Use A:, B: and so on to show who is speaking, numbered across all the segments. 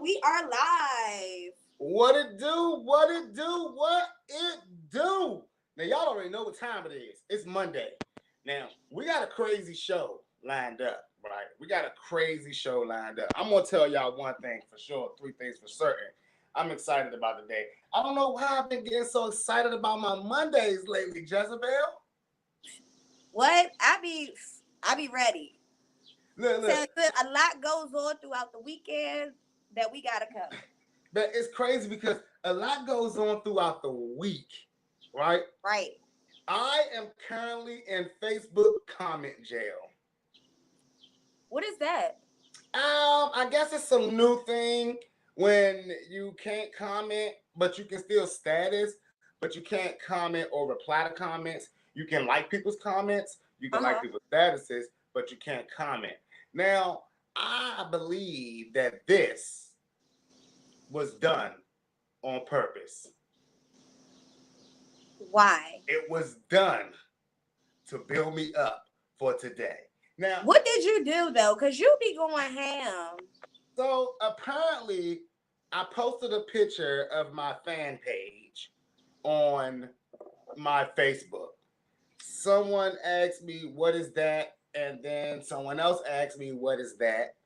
A: we are live.
B: What it do? What it do? What it do? Now y'all already know what time it is. It's Monday. Now we got a crazy show lined up, right? We got a crazy show lined up. I'm gonna tell y'all one thing for sure, three things for certain. I'm excited about the day. I don't know why I've been getting so excited about my Mondays lately, Jezebel.
A: What? I be ready.
B: Look,
A: So
B: look.
A: a lot goes on throughout the weekend that we gotta cover.
B: But it's crazy because a lot goes on throughout the week, right?
A: Right.
B: I am currently in Facebook comment jail.
A: What is that?
B: I guess it's some new thing when you can't comment, but you can still status, but you can't comment or reply to comments. You can like people's comments, you can like
A: Uh-huh.
B: people's statuses, but you can't comment. Now, I believe that this was done on purpose.
A: Why?
B: It was done to build me up for today. Now,
A: What did you do though? Cause you be going ham.
B: so apparently, I posted a picture of my fan page on my Facebook. Someone asked me, "What is that?" And then someone else asked me, "What is that?"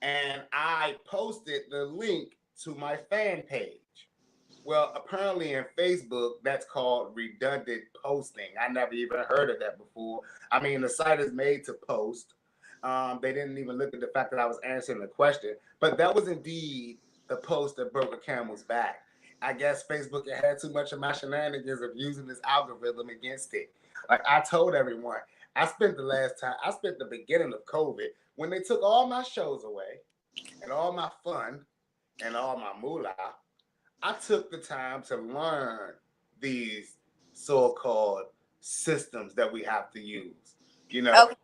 B: And I posted the link to my fan page. Well, apparently in Facebook, that's called redundant posting. I never even heard of that before. I mean, the site is made to post. They didn't even look at the fact that I was answering the question. But that was indeed the post that broke a camel's back. I guess Facebook had too much of my shenanigans of using this algorithm against it. Like I told everyone, I spent the beginning of COVID when they took all my shows away and all my fun and all my moolah. I took the time to learn these so-called systems that we have to use. You know,
A: Okay.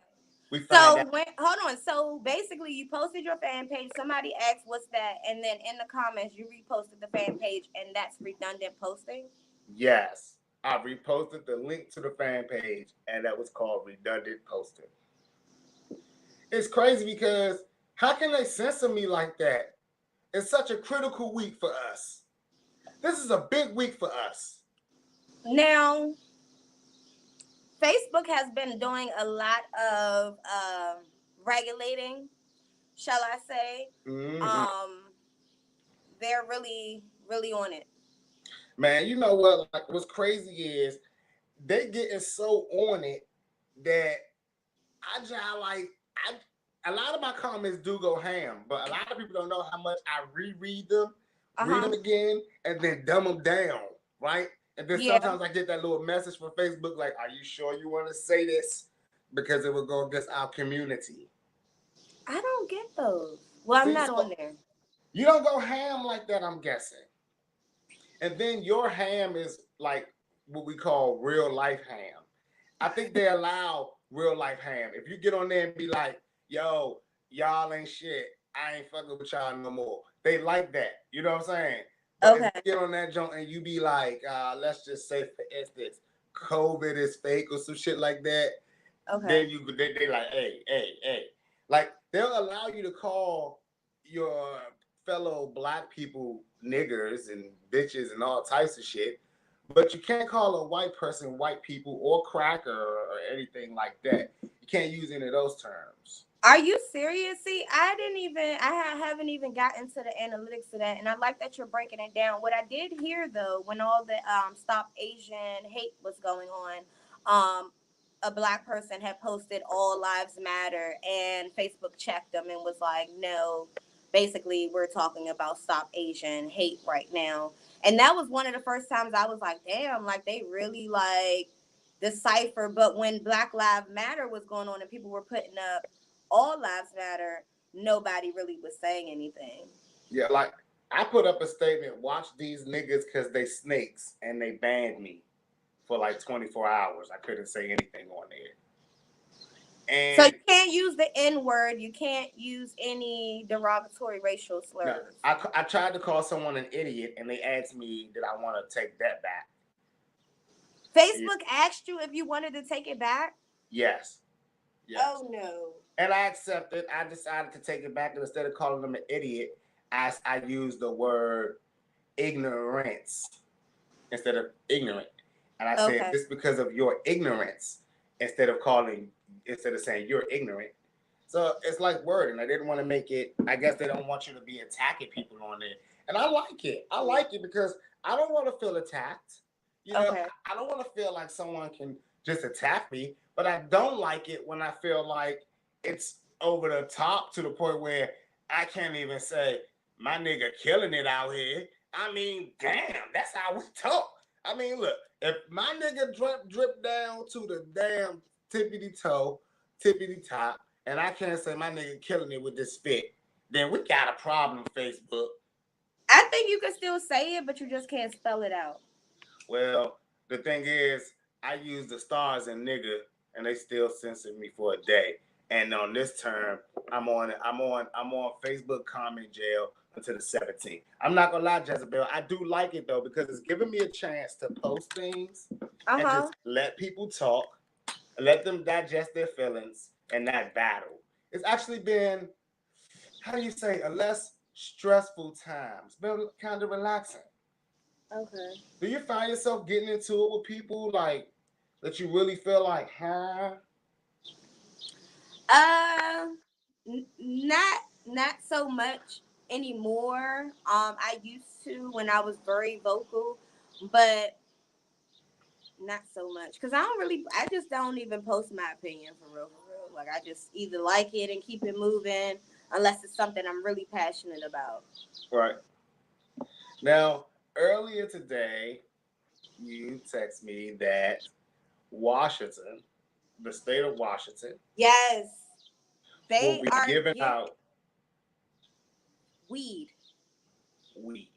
B: we find out.
A: So hold on. So basically you posted your fan page, somebody asked what's that, and then in the comments you reposted the fan page and that's redundant posting?
B: Yes, I reposted the link to the fan page, and that was called redundant posting. It's crazy because how can they censor me like that? It's such a critical week for us. This is a big week for us.
A: Now Facebook has been doing a lot of regulating, shall I say.
B: Mm-hmm.
A: Um, they're really on it.
B: Man, you know what? Like, what's crazy is they getting so on it that I just like I. A lot of my comments do go ham, but a lot of people don't know how much I reread them, read
A: Uh-huh.
B: them again, and then dumb them down, right? And then
A: Yeah.
B: sometimes I get that little message from Facebook like, "Are you sure you want to say this?" Because it will go against our community.
A: I don't get those. Well, I'm
B: See,
A: not
B: so
A: on there.
B: you don't go ham like that, I'm guessing. And then your ham is like what we call real life ham. I think they allow real life ham. If you get on there and be like, yo, y'all ain't shit. I ain't fucking with y'all no more. They like that. You know what I'm saying? But if
A: Okay.
B: you get on that joint and you be like, let's just say for instance, COVID is fake or some shit like that,
A: Okay.
B: then they like, hey. Like they'll allow you to call your fellow black people niggers and bitches and all types of shit, but you can't call a white person white people or cracker or anything like that. You can't use any of those terms.
A: Are you serious? See, haven't even gotten to the analytics of that, and I like that you're breaking it down. What I did hear though, when all the Stop Asian hate was going on, a black person had posted "All Lives Matter," and Facebook checked them and was like, "No, basically, we're talking about Stop Asian hate right now." And that was one of the first times I was like, "Damn, like they really like decipher." But when Black Lives Matter was going on and people were putting up all lives matter, nobody really was saying anything.
B: Yeah, like I put up a statement, watch these niggas because they snakes, and they banned me for like 24 hours. I couldn't say anything on there.
A: So you
B: And
A: can't use the N word. You can't use any derogatory racial
B: no,
A: slurs.
B: I tried to call someone an idiot, and they asked me did I want to take that back. Yeah.
A: Facebook asked you if you wanted to take it back.
B: Yes, yes.
A: Oh no.
B: And I accepted. I decided to take it back, and instead of calling them an idiot, I use the word ignorance instead of ignorant. And I said
A: Okay.
B: this because of your ignorance instead of saying you're ignorant. So it's like wording. I didn't want to make it. I guess they don't want you to be attacking people on it, and I like it. I like it because I don't want to feel attacked. You know,
A: Okay.
B: I don't want to feel like someone can just attack me, but I don't like it when I feel like it's over the top to the point where I can't even say my nigga killing it out here. I mean, damn, that's how we talk. I mean, look, if my nigga drip down to the damn tippity toe, tippity top, and I can't say my nigga killing it with this fit, then we got a problem, Facebook.
A: I think you can still say it, but you just can't spell it out.
B: Well, the thing is, I use the stars and nigga, and they still censored me for a day. And on this term, I'm on Facebook comment jail until the 17th. I'm not gonna lie, Jezebel. I do like it though because it's giving me a chance to post things
A: Uh
B: and
A: huh.
B: just let people talk, let them digest their feelings and not battle. It's actually been, how do you say, a less stressful time. It's been kind of relaxing.
A: Okay.
B: Do you find yourself getting into it with people like that you really feel like, huh?
A: Uh, not so much anymore. I used to when I was very vocal, but not so much because I don't really. I just don't even post my opinion for real, for real. Like I just either like it and keep it moving, unless it's something I'm really passionate about.
B: Right. Now, earlier today, you text me that Washington, the state of Washington,
A: Yes,
B: will
A: they
B: be
A: are
B: giving
A: giving
B: out
A: weed.
B: weed.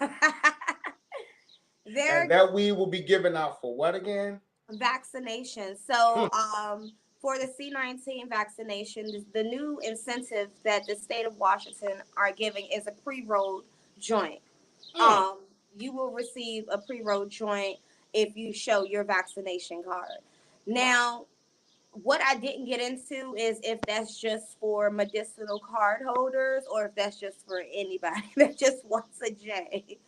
B: And
A: They're
B: that weed will be given out for what again?
A: vaccination. So, for the C-19 vaccination, the new incentive that the state of Washington are giving is a pre-rolled joint.
B: Mm.
A: You will receive a pre-rolled joint if you show your vaccination card.
B: Wow.
A: Now, what I didn't get into is if that's just for medicinal card holders or if that's just for anybody that just wants a J.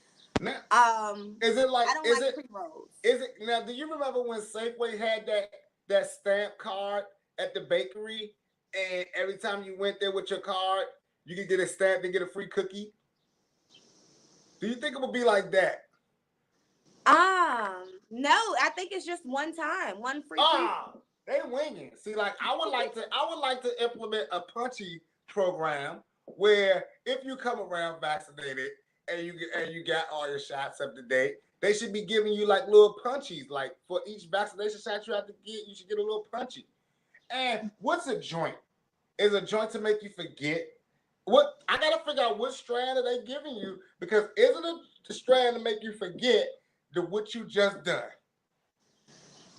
B: Now,
A: Um,
B: is it like
A: I don't like pre-rolls.
B: is it now? Do you remember when Safeway had that stamp card at the bakery, and every time you went there with your card, you could get a stamp and get a free cookie? Do you think it would be like that?
A: No, I think it's just one time, one free cookie.
B: Ah, they winging. See, like I would like to implement a punchy program where if you come around vaccinated and you got all your shots up to date, they should be giving you like little punchies. Like for each vaccination shot you have to get, you should get a little punchy. And what's a joint? Is a joint to make you forget? What I gotta figure out what strand are they giving you because isn't it the strand to make you forget the what you just done?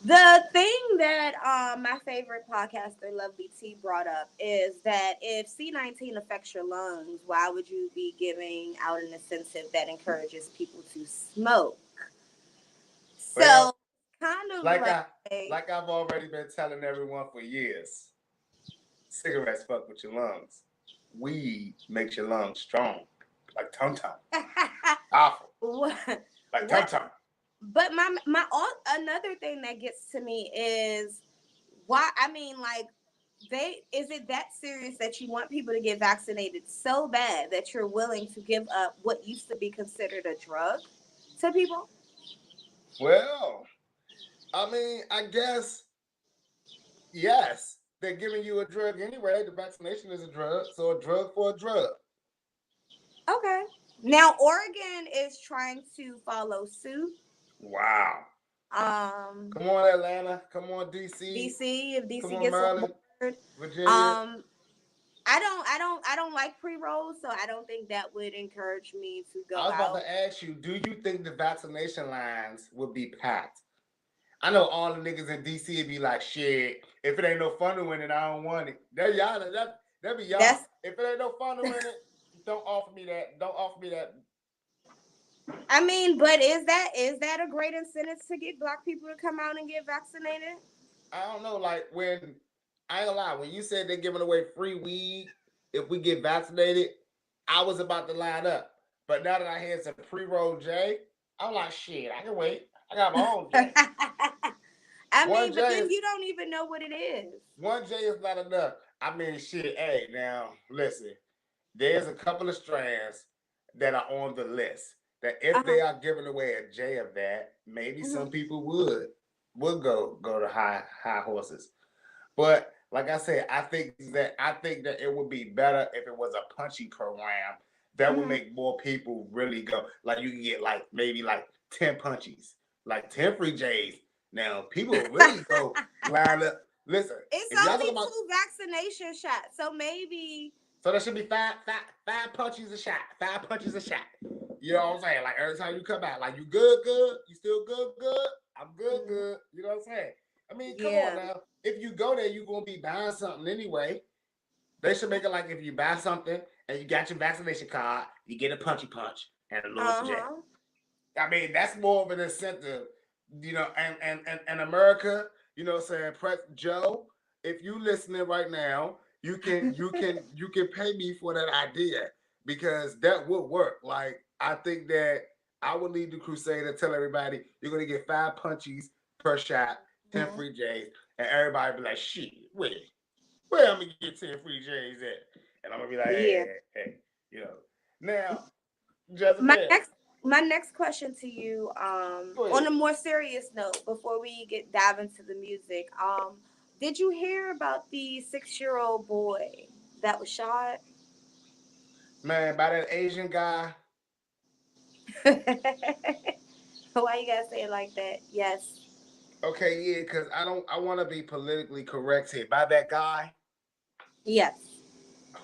A: The thing that my favorite podcaster, Lovely T, brought up is that if C-19 affects your lungs, why would you be giving out an incentive that encourages people to smoke?
B: Well,
A: So, kind of
B: like
A: like,
B: I like I've already been telling everyone for years, cigarettes fuck with your lungs. Weed makes your lungs strong, like tum tum, powerful,
A: what,
B: like tum
A: what?
B: tum.
A: But another thing that gets to me is why. I mean, like, they is it that serious that you want people to get vaccinated so bad that you're willing to give up what used to be considered a drug to people?
B: Well, I mean, I guess yes, they're giving you a drug anyway. The vaccination is a drug, so a drug for a drug.
A: Okay. Now Oregon is trying to follow suit.
B: Wow.
A: Um,
B: Come on, Atlanta. Come on, DC.
A: DC, if
B: Come
A: DC
B: on,
A: gets on
B: Maryland,
A: board.
B: Virginia.
A: Um, I don't like pre rolls, so I don't think that would encourage me to
B: I
A: go
B: was about
A: out.
B: to ask you, do you think the vaccination lines would be packed? I know all the niggas in DC would be like, shit, if it ain't no fun to win it, I don't want it. That y'all, that be y'all.
A: That's
B: If it ain't no fun to win it, don't offer me that. Don't offer me that.
A: I mean, but is that a great incentive to get black people to come out and get vaccinated?
B: I don't know. Like when I ain't gonna lie, when you said they're giving away free weed if we get vaccinated, I was about to line up. But now that I had some pre-roll J, I'm like, shit, I can wait. I got my own J.
A: I
B: One
A: mean, but
B: J
A: then
B: is
A: you don't even know what it is.
B: one J is not enough. I mean, shit. Hey, now listen. There's a couple of strands that are on the list that if
A: Uh-huh.
B: they are giving away a J of that, maybe
A: Hmm.
B: some people would go to high horses. But like I said, I think that it would be better if it was a punchy program that would
A: Hmm.
B: make more people really go. Like you can get like maybe like 10 punchies, like 10 free J's. Now people will really go line up. Listen,
A: It's
B: if y'all
A: only
B: talking about
A: two vaccination shots, so maybe.
B: so there should be five punches a shot, 5 punches a shot. You know what I'm saying? Like every time you come out, like you good, you still good. I'm
A: Mm,
B: good. You know what I'm saying? I mean, come on
A: yeah.
B: now. If you go there, you're gonna be buying something anyway. They should make it like if you buy something and you got your vaccination card, you get a punchy punch and a little
A: Uh
B: jet.
A: huh.
B: I mean, that's more of an incentive, you know. And America, you know, what I'm saying, Press Joe, if you listening right now, you can pay me for that idea because that would work. Like I think that I would lead the crusade and tell everybody you're gonna get 5 punchies per shot, 10 free J's, and everybody be like, shit, where I'm gonna get 10 free J's at, and I'm gonna be like,
A: Yeah.
B: hey, you know. Now, Jezebel,
A: My next my next question to you,
B: go
A: on
B: ahead.
A: a more serious note, before we get dive into the music, did you hear about the 6-year-old boy that was shot?
B: Man, by that Asian guy.
A: Why you gotta say it like that? Yes.
B: Okay, yeah, because I want to be politically correct here. By that guy
A: Yes.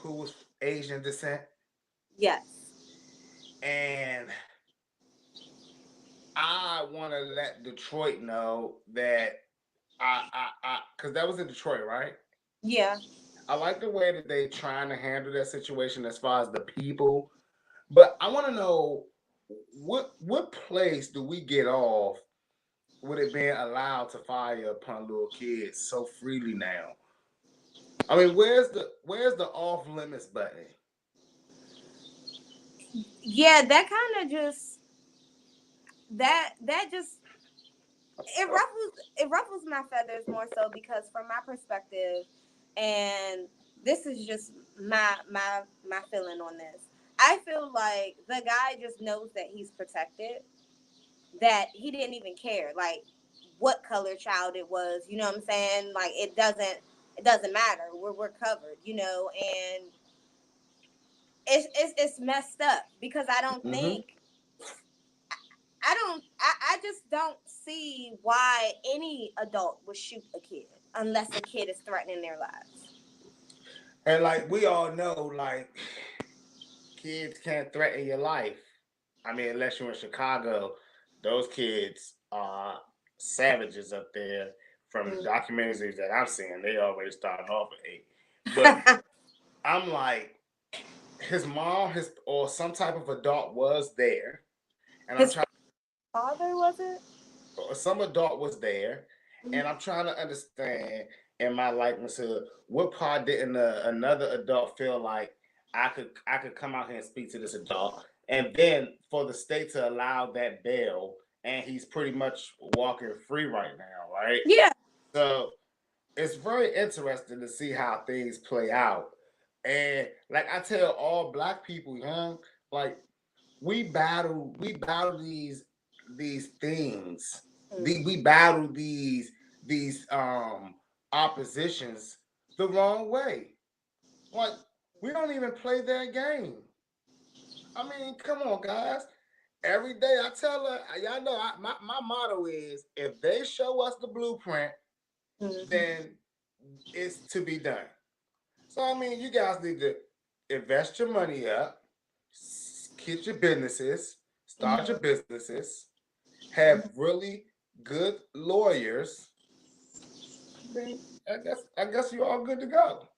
B: who was Asian descent,
A: Yes.
B: and I want to let Detroit know that because that was in Detroit, right?
A: Yeah.
B: I like the way that they trying to handle that situation as far as the people, but I want to know what place do we get off with it being allowed to fire upon little kids so freely now? I mean, where's the off limits button?
A: Yeah, that kind of just that just it ruffles my feathers more so because from my perspective, and this is just my feeling on this. I feel like the guy just knows that he's protected, that he didn't even care like what color child it was, you know what I'm saying? Like it doesn't matter. We're covered, and it's messed up because
B: Mm-hmm.
A: I just don't see why any adult would shoot a kid unless a kid is threatening their lives.
B: And like we all know, like kids can't threaten your life. I mean, unless you're in Chicago, those kids are savages up there. From the documentaries that I've seen, they always starting off at 8. But I'm like, his mom, his or some type of adult was there, and I'm
A: His
B: trying.
A: father was it?
B: Some adult was there, and I'm trying to understand in my likeneshood what part didn't another adult feel like I could come out here and speak to this adult, and then for the state to allow that bail, and he's pretty much walking free right now, right?
A: Yeah.
B: So it's very interesting to see how things play out, and like I tell all black people, young, like we battle these things. We battle these oppositions the wrong way. Like we don't even play their game. I mean, come on, guys. Every day I tell her, y'all know my motto is if they show us the blueprint,
A: Mm-hmm.
B: then it's to be done. So I mean, you guys need to invest your money up, get your businesses, start your
A: Mm-hmm.
B: businesses, have really good lawyers. Then I guess you're all good to go.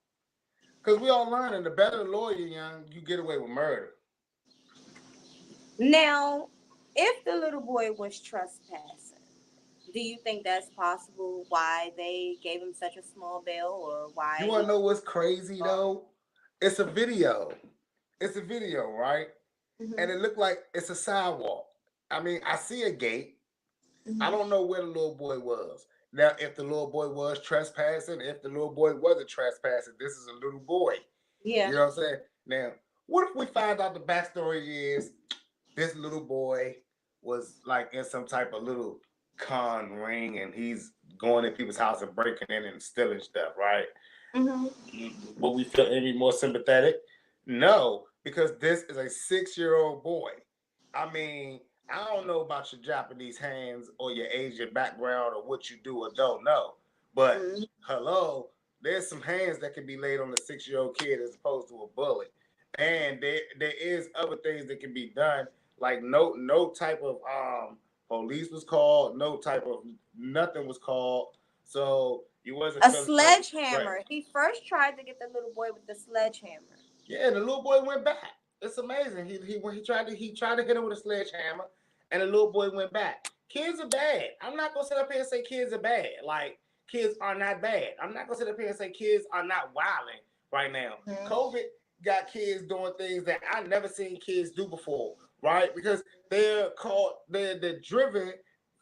B: Because we all learning the better the lawyer, young, you get away with murder.
A: Now, if the little boy was trespassing, do you think that's possible? Why they gave him such a small bail, or
B: You
A: why
B: want
A: he?
B: to know what's crazy though? It's a video. It's a video, right? And it looked like it's a sidewalk. I mean, I see a gate. I don't know where the little boy was. Now, if the little boy was trespassing, if the little boy wasn't trespassing, this is a little boy.
A: Yeah.
B: You know what I'm saying? Now, what if we find out the backstory is this little boy was like in some type of little con ring and he's going in people's house and breaking in and stealing stuff, right?
A: Mm-hmm.
B: Will we feel any more sympathetic? No, because this is a 6-year-old boy. I mean, I don't know about your Japanese hands or your Asian background or what you do or don't know, but
A: Mm-hmm.
B: hello, there's some hands that can be laid on a 6-year-old kid as opposed to a bullet, and there is other things that can be done, like no type of police was called, no type of nothing was called, so you wasn't
A: A
B: feeling no threat.
A: sledgehammer. He first tried to get the little boy with the sledgehammer.
B: Yeah, and the little boy went back. It's amazing. He tried to hit him with a sledgehammer, and the little boy went back. Kids are bad. I'm not gonna sit up here and say kids are bad. Like kids are not bad. I'm not gonna sit up here and say kids are not wilding right now.
A: Mm-hmm.
B: COVID got kids doing things that I never seen kids do before, right? Because they're driven.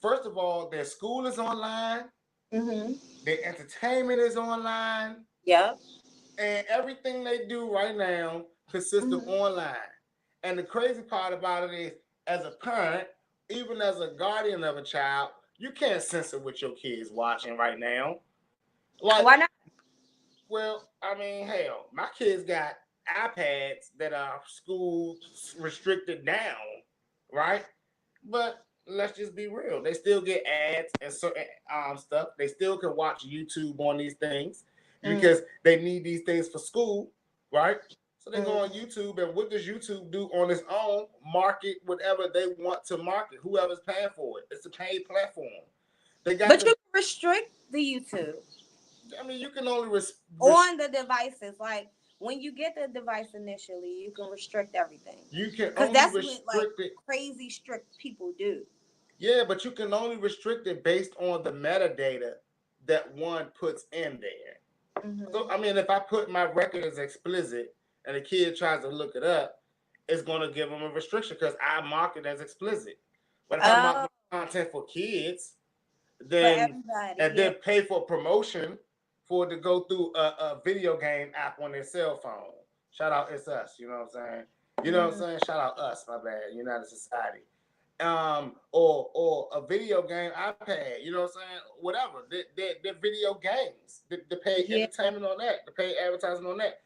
B: First of all, their school is online,
A: Mm-hmm.
B: their entertainment is online,
A: Yep.
B: and everything they do right now consists of
A: Mm-hmm.
B: online. And the crazy part about it is, as a parent, even as a guardian of a child, you can't censor what your kids watching right now. Like,
A: Why not?
B: well, I mean, hell, my kids got iPads that are school restricted down, right? But let's just be real. They still get ads and certain stuff. They still can watch YouTube on these things because they need these things for school, right? So they go on
A: Mm-hmm.
B: YouTube, and what does YouTube do on its own? Market whatever they want to market. Whoever's paying for it, it's a paid platform. They got
A: But
B: the.
A: you can restrict the YouTube
B: I mean, you can only
A: on the devices. Like when you get the device initially, you can restrict everything.
B: you can
A: Because
B: only
A: that's what like
B: restrict it.
A: crazy strict people do.
B: Yeah, but you can only restrict it based on the metadata that one puts in there. So I
A: Mm-hmm.
B: mean, if I put my record as explicit and a kid tries to look it up, it's going to give them a restriction because I mark it as explicit. But if I mark
A: Oh,
B: my content for kids,
A: for
B: then
A: everybody,
B: and
A: yeah.
B: then pay for promotion for it to go through a video game app on their cell phone. Shout out, it's us. You know what I'm saying? You know what I'm
A: Mm-hmm.
B: saying? Shout out us. My bad. United Society. Or a video game iPad. You know what I'm saying? Whatever. They're video games. They pay
A: Yeah.
B: entertainment on that. They pay advertising on that.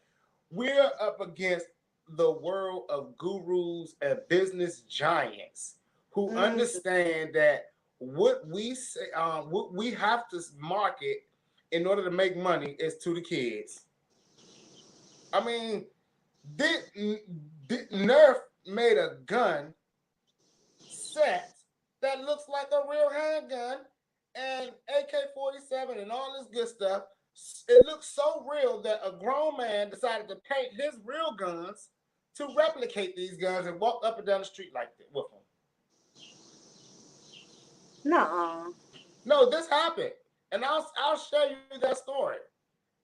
B: We're up against the world of gurus and business giants who
A: Mm-hmm.
B: understand that what we say, what we have to market in order to make money is to the kids. I mean, did Nerf made a gun set that looks like a real handgun and AK-47 and all this good stuff. It looks so real that a grown man decided to paint his real guns to replicate these guns and walk up and down the street like that with them.
A: No.
B: No, this happened, and I'll share you that story.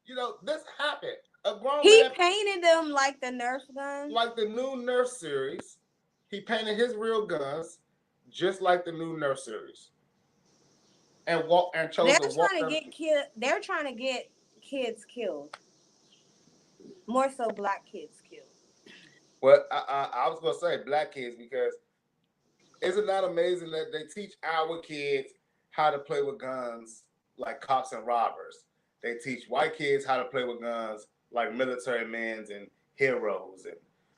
B: You know, this happened. A grown
A: He
B: man,
A: painted them like the Nerf gun.
B: like the new Nerf series, he painted his real guns just like the new Nerf series, and chose
A: They're
B: to walk
A: trying to
B: down the
A: get
B: street.
A: They're trying to get kids killed. More so, black kids killed.
B: Well, I was gonna say black kids because isn't that amazing that they teach our kids how to play with guns like cops and robbers? They teach white kids how to play with guns like military men and heroes, and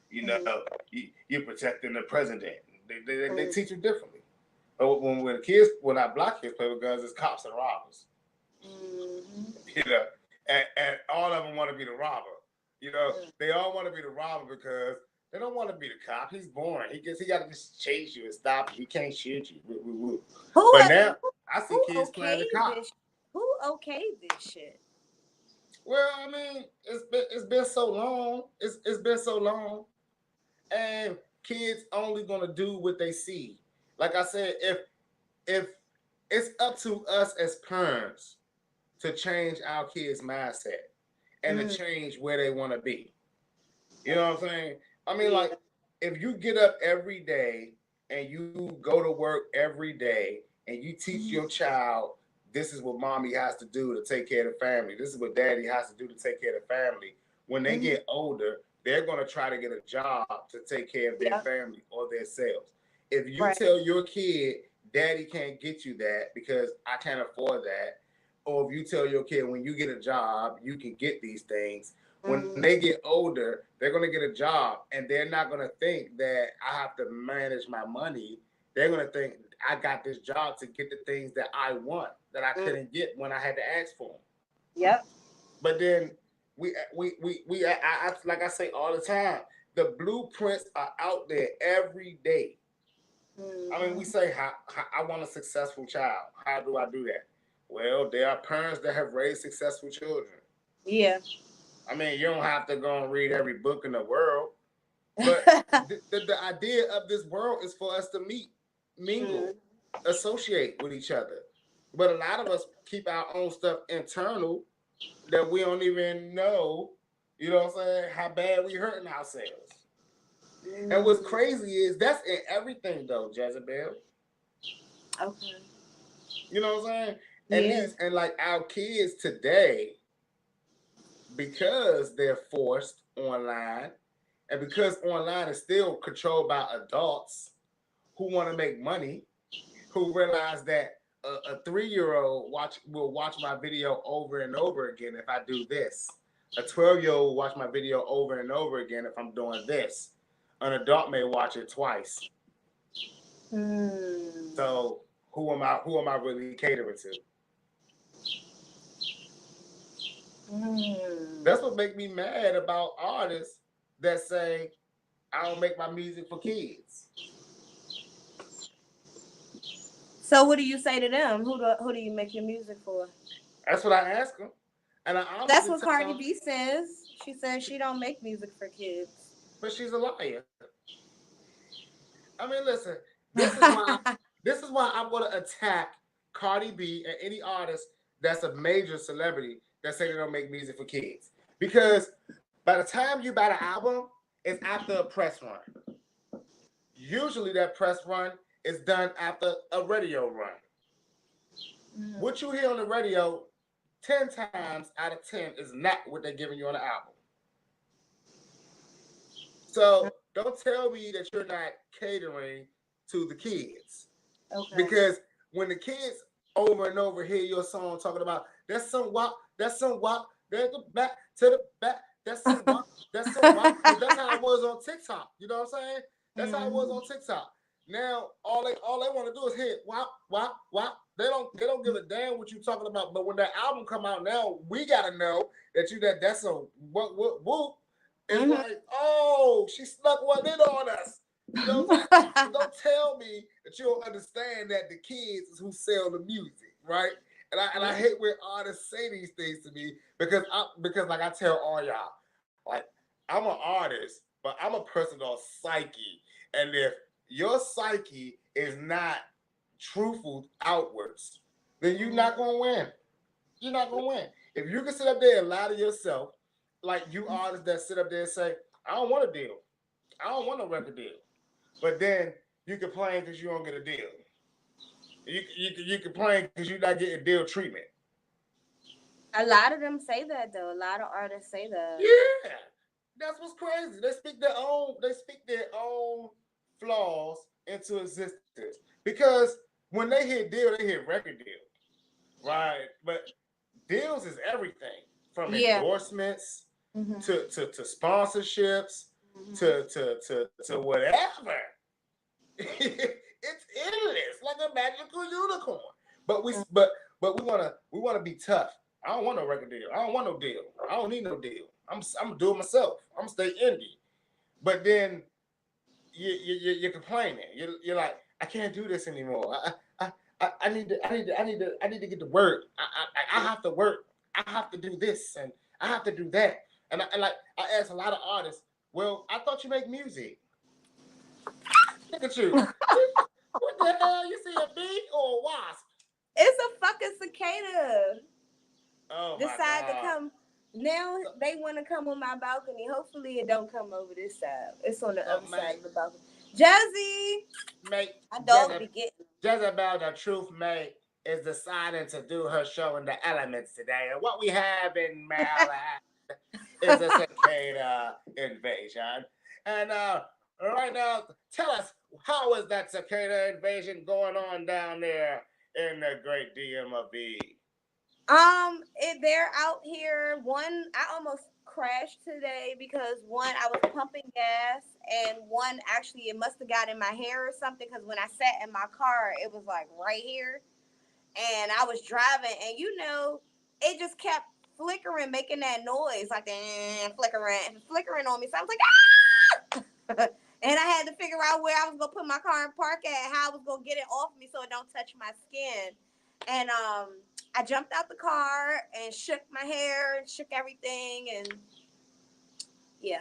B: you know
A: Mm-hmm.
B: you're protecting the president. They
A: Mm-hmm.
B: teach you differently. But when our black kids play with guns, it's cops and robbers.
A: Mm-hmm.
B: You know, and all of them want to be the robber. You know, they all want to be the robber because they don't want to be the cop. He's boring. He got to just chase you and stop you. He can't shoot you. Woo, woo, woo.
A: Who
B: But now I see
A: who
B: kids playing the
A: okayed
B: cop.
A: this? Who okayed this shit?
B: Well, I mean, it's been so long. It's been so long, and kids only gonna do what they see. Like I said, if it's up to us as parents to change our kids' mindset and to
A: Mm-hmm.
B: change where they want to be. You know what I'm saying? I mean,
A: Yeah.
B: like, if you get up every day and you go to work every day and you teach your child this is what mommy has to do to take care of the family, this is what daddy has to do to take care of the family. When they
A: Mm-hmm.
B: get older, they're gonna try to get a job to take care of their
A: Yep.
B: family or themselves. If you
A: Right.
B: tell your kid, daddy can't get you that because I can't afford that, or if you tell your kid when you get a job, you can get these things, when they
A: Mm-hmm.
B: get older, they're going to get a job and they're not going to think that I have to manage my money. They're going to think I got this job to get the things that I want that I
A: Mm.
B: couldn't get when I had to ask for them.
A: Yep.
B: But then like I say all the time, the blueprints are out there every day. I mean, we
A: Mm-hmm.
B: say, how I want a successful child. How do I do that? Well, there are parents that have raised successful children.
A: Yeah.
B: I mean, you don't have to go and read every book in the world, but the idea of this world is for us to meet, mingle,
A: Mm.
B: associate with each other. But a lot of us keep our own stuff internal that we don't even know, you know what I'm saying, how bad we hurting ourselves. And what's
A: Mm.
B: crazy is that's in everything though, Jezebel.
A: Okay.
B: You know what I'm saying? And
A: Yeah.
B: these and like our kids today, because they're forced online, and because online is still controlled by adults who want to make money, who realize that a 3-year-old will watch my video over and over again if I do this. A 12-year-old will watch my video over and over again if I'm doing this. An adult may watch it twice.
A: Mm.
B: So who am I really catering to?
A: Mm.
B: That's what make me mad about artists that say I don't make my music for kids.
A: So what do you say to them? Who do you make your music for?
B: That's what I ask them, and I
A: That's
B: honestly
A: what
B: tell
A: Cardi
B: them,
A: B says. She says she don't make music for kids.
B: but she's a liar. I mean, listen, this is why this is why I want to attack Cardi B and any artist that's a major celebrity that say they don't make music for kids. Because by the time you buy the album, it's after a press run. Usually that press run is done after a radio run.
A: Mm.
B: What you hear on the radio 10 times out of 10 is not what they're giving you on the album. So don't tell me that you're not catering to the kids.
A: Okay.
B: Because when the kids over and over hear your song talking about that's some wop, that's some wop, there's the back to the back, that's some wop, that's some wop. Because that's how it was on TikTok. You know what I'm saying? That's how it was
A: Mhm.
B: on TikTok. Now all they want to do is hit wop, wop, wop. They don't give a damn what you talking about. But when that album come out now, we gotta know that that's a what whoop. It's
A: Mhm.
B: like, oh, she snuck one in on us. You know what I'm saying? So don't tell me that you don't understand that the kids is who sell the music, right? And I hate when artists say these things to me because like I tell all y'all, like I'm an artist, but I'm a person of psyche. And if your psyche is not truthful outwards, then you're not gonna win. You're not gonna win. If you can sit up there and lie to yourself, like you artists that sit up there and say, I don't want a deal. I don't want a record deal. But then you complain because you don't get a deal. You complain because you're not getting deal treatment.
A: A lot of them say that though. A lot of artists say that.
B: Yeah, that's what's crazy. They speak their own flaws into existence because when they hear deal, they hear record deal, right? But deals is everything from
A: Yeah.
B: endorsements
A: Mhm.
B: to sponsorships
A: Mhm.
B: to whatever. It's endless, like a magical unicorn. But we
A: Mhm.
B: but but we wanna be tough. I don't want no record deal. I don't want no deal. I don't need no deal. I'm doing myself. I'm stay indie. But then you're complaining. You're like, I can't do this anymore. I need to get to work. I have to work. I have to do this and I have to do that. And like I ask a lot of artists, well, I thought you make music. Look at you. What the hell? You see a bee or a wasp?
A: It's a fucking cicada.
B: Oh my
A: Decide to
B: god.
A: come. Now they want to come on my balcony. Hopefully, it don't come over this side. It's on the
B: Oh,
A: other side
B: mate,
A: of the balcony. Jazzy,
B: mate,
A: my dog
B: Jezebel,
A: be getting.
B: Jezebel, the truth, mate, is deciding to do her show in the elements today. And what we have in Maryland is a cicada invasion. And right now, tell us, how is that cicada invasion going on down there in the great DMV?
A: They're out here. One, I almost crashed today because one, I was pumping gas, and one, actually, it must have got in my hair or something. Because when I sat in my car, it was like right here, and I was driving, and it just kept flickering, making that noise like the flickering on me. So I was like, ah! And I had to figure out where I was gonna put my car and park at, how I was gonna get it off me so it don't touch my skin. And I jumped out the car and shook my hair and shook everything, and yeah.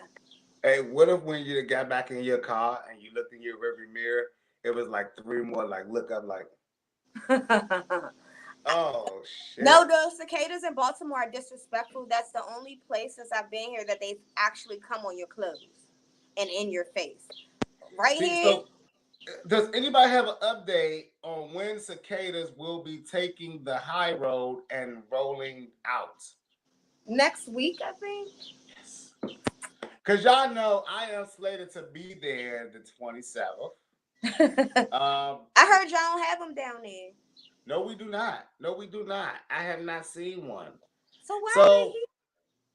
B: Hey, what if when you got back in your car and you looked in your rearview mirror, it was like three more like look up like, oh
A: No,
B: shit.
A: those cicadas in Baltimore are disrespectful. That's the only place since I've been here that they've actually come on your clothes and in your face. Right
B: See,
A: here,
B: so does anybody have an update on when cicadas will be taking the high road and rolling out?
A: next week, I think.
B: Yes. Because y'all know I am slated to be there the 27th. Um,
A: I heard y'all don't have them down there.
B: no, we do not. No, we do not. I have not seen one.
A: So why are they
B: So,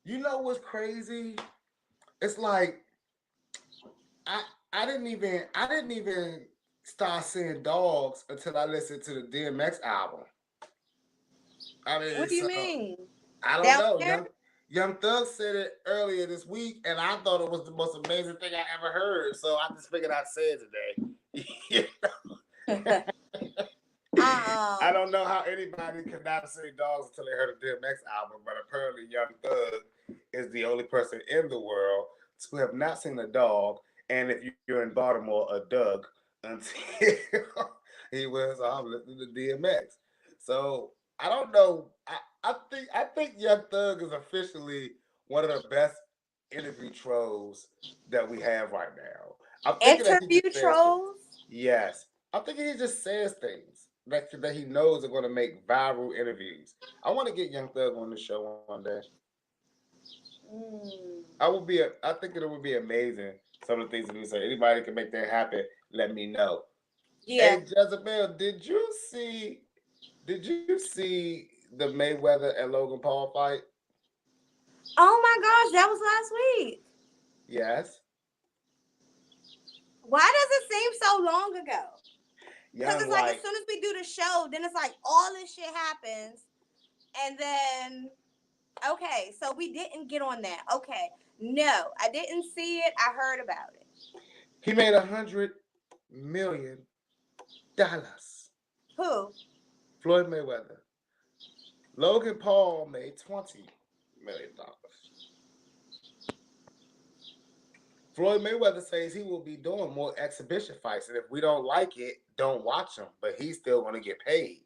A: here?
B: you know what's crazy? It's like I I didn't even start seeing dogs until I listened to the DMX album. I mean,
A: What do you
B: so
A: mean?
B: I don't
A: Down
B: know.
A: there?
B: Young Thug said it earlier this week, and I thought it was the most amazing thing I ever heard. So I just figured I'd say it today. I
A: uh-uh.
B: don't know how anybody could not see dogs until they heard a DMX album, but apparently Young Thug is the only person in the world to have not seen a dog, and if you're in Baltimore, a Doug, until he was listening to DMX. So I don't know. I think Young Thug is officially one of the best interview trolls that we have right now. I'm thinking that he
A: Interview
B: just says things.
A: trolls?
B: Yes, I'm thinking he just says things that he knows are going to make viral interviews. I want to get Young Thug on the show one day.
A: Mm.
B: I think it would be amazing. Some of the things that we say. Anybody can make that happen. Let me know.
A: Yeah.
B: Hey Jezebel, Did you see the Mayweather and Logan Paul fight?
A: Oh my gosh, that was last week.
B: Yes.
A: Why does it seem so long ago? Because
B: Young
A: it's like as
B: like
A: soon as we do the show, then it's like all this shit happens. And then, okay, so we didn't get on that. Okay. No, I didn't see it. I heard about it.
B: he made $100 million.
A: Who?
B: Floyd Mayweather. Logan Paul made $20 million. Floyd Mayweather says he will be doing more exhibition fights, and if we don't like it, don't watch them. But he's still going to get paid.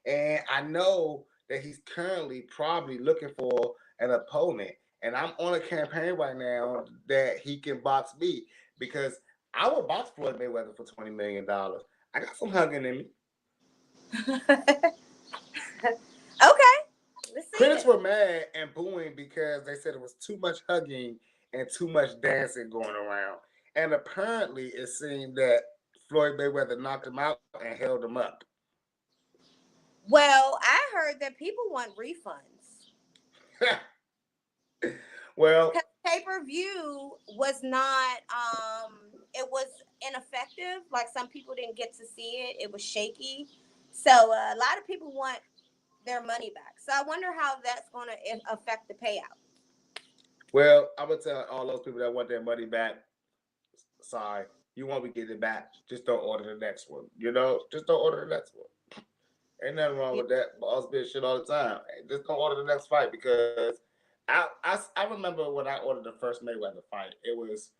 B: And I know that he's currently probably looking for an opponent. And I'm on a campaign right now that he can box me because I would box Floyd Mayweather for $20 million. I got some hugging in me.
A: Okay. Let's see
B: Critics
A: it.
B: were mad and booing because they said it was too much hugging and too much dancing going around. And apparently, it seemed that Floyd Mayweather knocked him out and held him up.
A: Well, I heard that people want refunds.
B: Well,
A: Because pay-per-view was not it was ineffective. Like some people didn't get to see it. It was shaky. So a lot of people want their money back. So I wonder how that's going to affect the payout.
B: well, I'm gonna tell all those people that want their money back. Sorry, you won't be getting it back. Just don't order the next one. Just don't order the next one. Ain't nothing wrong
A: Yeah.
B: with that. Boss bitch shit all the time. Hey, just don't order the next fight because I remember when I ordered the first Mayweather fight. It was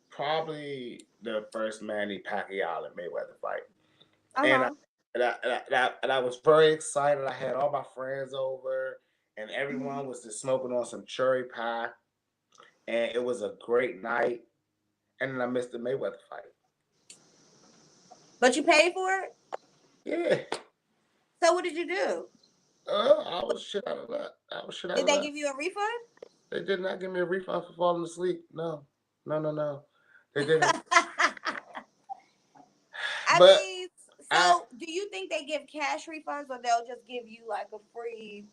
B: probably the first Manny Pacquiao and Mayweather fight, and I,
A: Uh-huh.
B: and I was very excited. I had all my friends over, and everyone was just smoking on some cherry pie, and it was a great night. And then I missed the Mayweather fight.
A: But you paid for it.
B: Yeah,
A: So what did you do?
B: I was shit out of luck. I was shit out
A: Did
B: of
A: they
B: luck.
A: give you a refund?
B: They did not give me a refund for falling asleep. No, no, no, no. They didn't.
A: I
B: But
A: mean,
B: I
A: so do you think they give cash refunds or they'll just give you like a free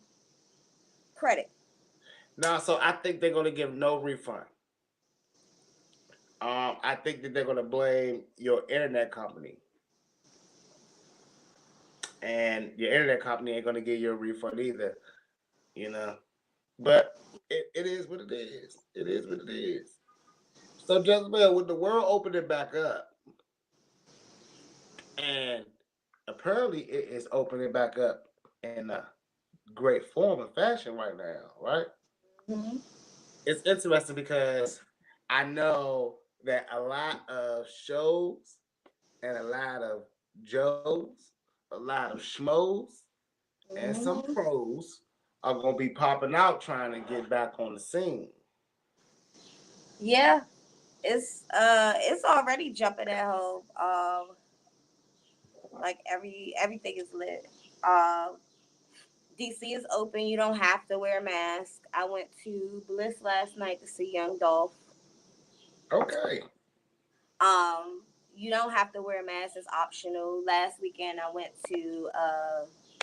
A: credit?
B: no, so I think they're gonna give no refund. I think that they're gonna blame your internet company, and your internet company ain't gonna give you a refund either. You know, but it is what it is. It is what it is. So Jezebel, with the world opening back up, and apparently it is opening back up in a great form and fashion right now, right?
A: Mm-hmm.
B: It's interesting because I know that a lot of shows and a lot of Joes, a lot of schmoes, and some
A: Mm-hmm.
B: pros are gonna be popping out trying to get back on the scene.
A: Yeah, it's already jumping at home. Like everything is lit. DC is open. You don't have to wear a mask. I went to Bliss last night to see Young Dolph.
B: Okay.
A: Um, you don't have to wear a mask. It's optional. Last weekend I went to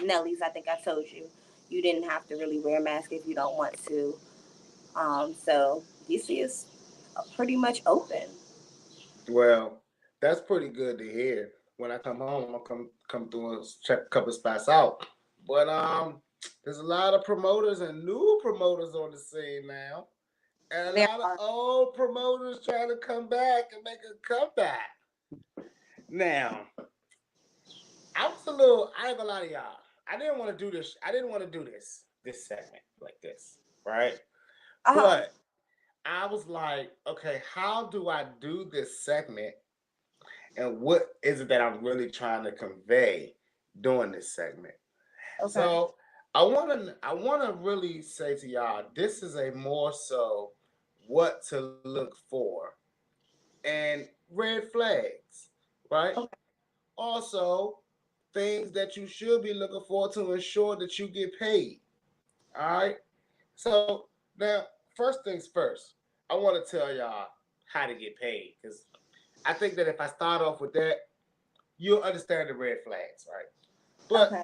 A: Nelly's. I think I told you. You didn't have to really wear a mask if you don't want to. So DC is pretty much open.
B: Well, that's pretty good to hear. When I come home, I'll come through and check a couple spots out. But there's a lot of promoters and new promoters on the scene now, and a
A: There
B: lot of
A: are.
B: old promoters trying to come back and make a comeback. Now, I was a little. I ain't gonna lie to y'all. I didn't want to do this. I didn't want to do this segment like this, right?
A: Uh huh.
B: But I was like, okay, how do I do this segment, and what is it that I'm really trying to convey during this segment?
A: Okay.
B: So I wanna really say to y'all, this is a more so what to look for and red flags, right?
A: Okay.
B: Also, things that you should be looking for to ensure that you get paid. All right. So now, first things first, I want to tell y'all how to get paid because I think that if I start off with that, you'll understand the red flags, right? But
A: Okay.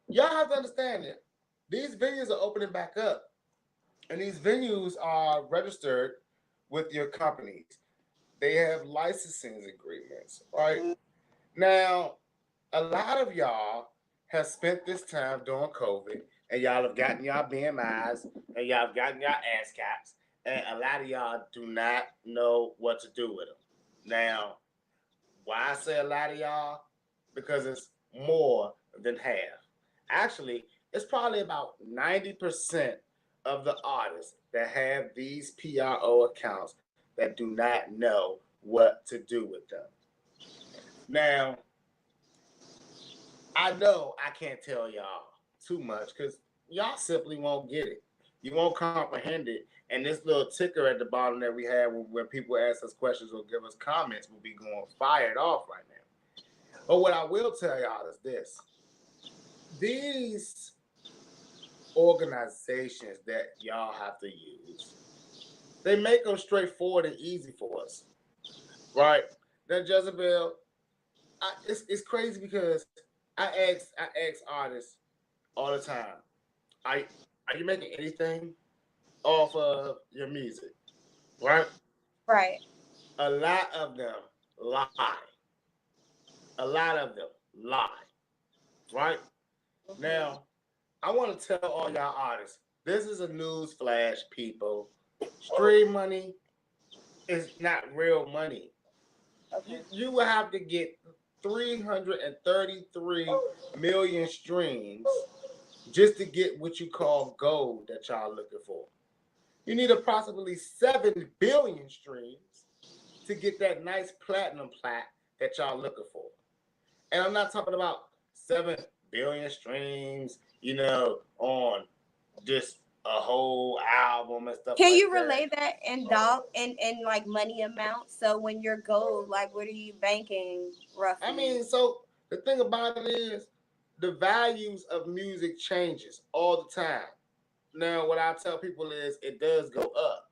B: y'all have to understand that these venues are opening back up, and these venues are registered with your companies. They have licensing agreements, right? Now, a lot of y'all have spent this time during COVID, and y'all have gotten y'all BMIs, and y'all have gotten y'all ass caps, and a lot of y'all do not know what to do with them. Now, why I say a lot of y'all? Because it's more than half. Actually, it's probably about 90% of the artists that have these PRO accounts that do not know what to do with them. Now, I know I can't tell y'all too much because y'all simply won't get it. You won't comprehend it. And this little ticker at the bottom that we have where people ask us questions or give us comments will be going fired off right now. But what I will tell y'all is this: these organizations that y'all have to use, they make them straightforward and easy for us, right? Now, Jezebel, it's crazy because I ask artists all the time, are, are you making anything off of your music, right?
A: Right.
B: A lot of them lie. A lot of them lie, right?
A: Mm-hmm.
B: Now, I want to tell all y'all artists, this is a news flash, people. Stream money is not real money.
A: Okay.
B: You will have to get 333 million streams just to get what you call gold that y'all looking for. You need approximately 7 billion streams to get that nice platinum plaque that y'all looking for. And I'm not talking about 7 billion streams, on just a whole album and stuff
A: Can
B: like
A: you
B: that.
A: relay that in in like money amount? So when your goal, like what are you banking
B: I
A: roughly?
B: mean, so the thing about it is the values of music changes all the time. Now, what I tell people is it does go up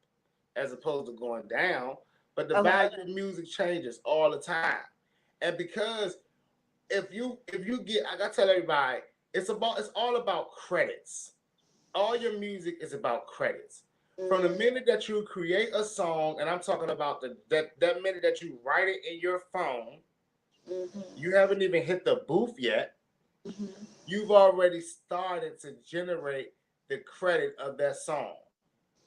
B: as opposed to going down, but the
A: Okay.
B: value of music changes all the time. And because if you get, I gotta tell everybody, it's all about credits. All your music is about credits. From the
A: Mm-hmm.
B: minute that you create a song, and I'm talking about that minute that you write it in your phone, you haven't even hit the booth yet.
A: Mm-hmm.
B: You've already started to generate the credit of that song.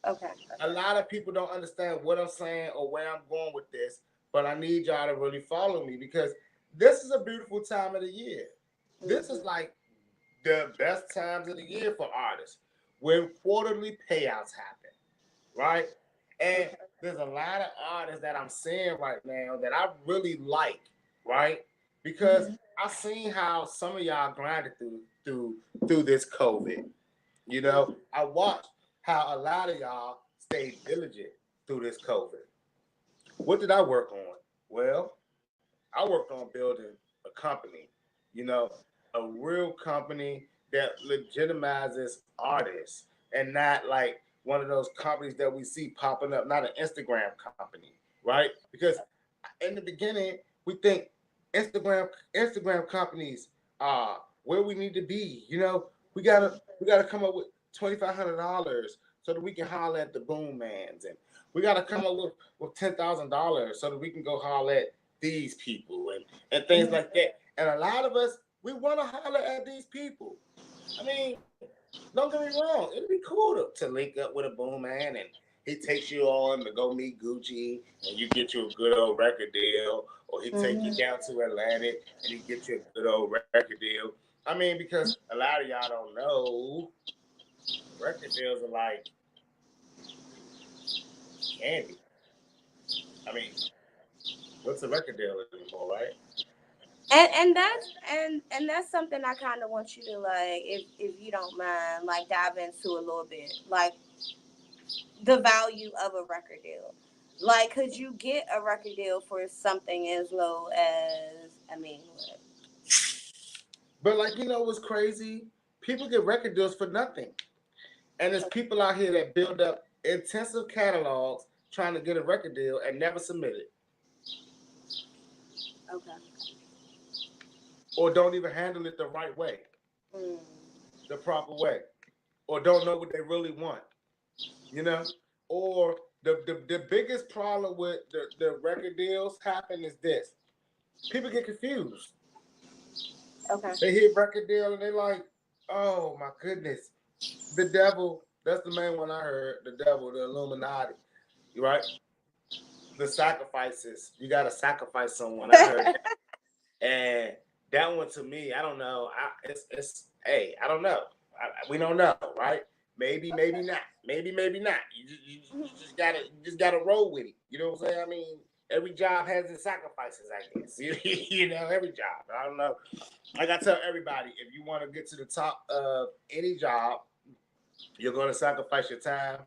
A: Okay.
B: A lot of people don't understand what I'm saying or where I'm going with this, but I need y'all to really follow me because this is a beautiful time of the year. This is
A: Mm-hmm.
B: like the best times of the year for artists when quarterly payouts happen, right? And
A: Okay.
B: there's a lot of artists that I'm seeing right now that I really like, right? Because
A: Mm-hmm.
B: I've seen how some of y'all grinded through this COVID. You know,
A: Mm-hmm.
B: I watched how a lot of y'all stayed diligent through this COVID. What did I work on? Well, I worked on building a company, you know, a real company that legitimizes artists and not like one of those companies that we see popping up, not an Instagram company, right? Because in the beginning, we think Instagram companies are where we need to be. You know, we gotta come up with $2,500 so that we can holler at the boom mans, and we gotta come up with $10,000 so that we can go holler at these people and things
A: Mm-hmm.
B: like that. And a lot of us we want to holler at these people. I mean, don't get me wrong. It'd be cool to link up with a boom man and he takes you on to go meet Gucci and you get you a good old record deal, or he take you
A: Mm-hmm.
B: down to Atlantic and he get you a good old record deal. I mean, because a lot of y'all don't know, record deals are like candy. I mean, what's a record deal anymore, right?
A: And that's something I kind of want you to like, if you don't mind, like dive into a little bit, like the value of a record deal. Like, could you get a record deal for something as low as, I mean, what?
B: But like you know what's crazy? People get record deals for nothing. And there's people out here that build up intensive catalogs trying to get a record deal and never submit it,
A: Okay.
B: or don't even handle it the right way,
A: Mm.
B: the proper way, or don't know what they really want, you know? Or the biggest problem with the record deals happen is this: people get confused.
A: Okay.
B: They hear record deal and they like, oh my goodness, the devil. That's the main one I heard. The devil, the Illuminati, right? The sacrifices. You got to sacrifice someone. I heard that. And that one to me, I don't know. It's hey, I don't know. We don't know, right? Maybe, maybe not. Maybe not. You just gotta roll with it. You know what I'm saying? I mean, every job has its sacrifices. I guess you know every job. I don't know. Like I tell everybody, if you want to get to the top of any job, you're going to sacrifice your time.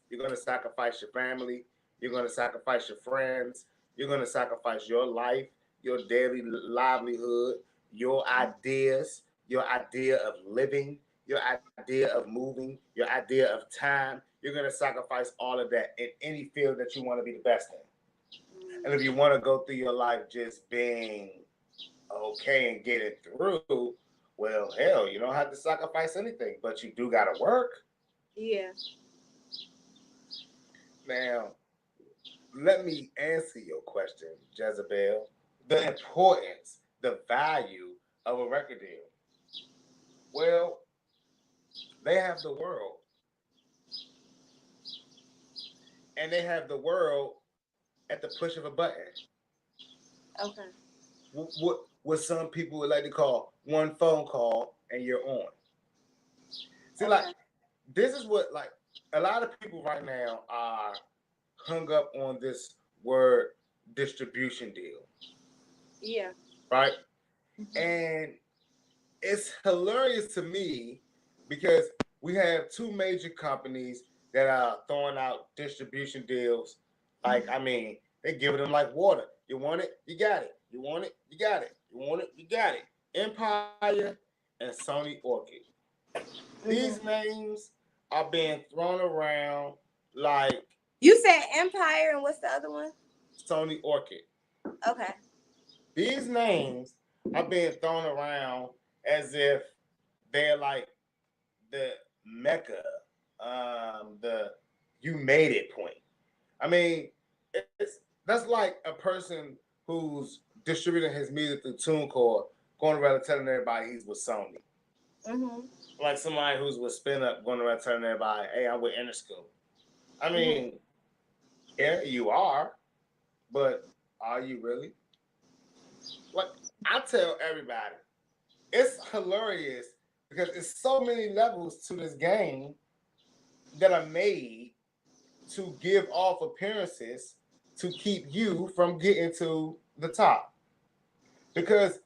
B: You're going to sacrifice your family. You're going to sacrifice your friends. You're going to sacrifice your life, your daily livelihood, your ideas, your idea of living, your idea of moving, your idea of time. You're going to sacrifice all of that in any field that you want to be the best in. And if you want to go through your life just being okay and getting through, well, hell, you don't have to sacrifice anything, but you do got to work.
A: Yeah.
B: Now, let me answer your question, Jezebel. The importance, the value of a record deal. Well, they have the world, and they have the world at the push of a button.
A: Okay.
B: What some people would like to call one phone call and you're on. See, like
A: Okay.
B: this is what like a lot of people right now are hung up on this word distribution deal,
A: Yeah.
B: right?
A: Mm-hmm.
B: And it's hilarious to me because we have two major companies that are throwing out distribution deals. Like, I mean, they giving them like water. You want it, you got it. You want it, you got it. You want it, you got it. Empire and Sony Orchid. These
A: Mhm.
B: names are being thrown around like
A: You said Empire, and what's the other one?
B: Sony Orchid.
A: Okay.
B: These names are being thrown around as if they're like the mecca, the you made it point. I mean, it's that's like a person who's distributing his music through TuneCore, going around telling everybody he's with Sony.
A: Mhm.
B: Like somebody who's with Spin Up, going around telling everybody, "Hey, I'm with Interscope." I
A: Mhm.
B: mean, yeah, you are, but are you really? Like I tell everybody, it's hilarious because it's so many levels to this game that are made to give off appearances to keep you from getting to the top. Because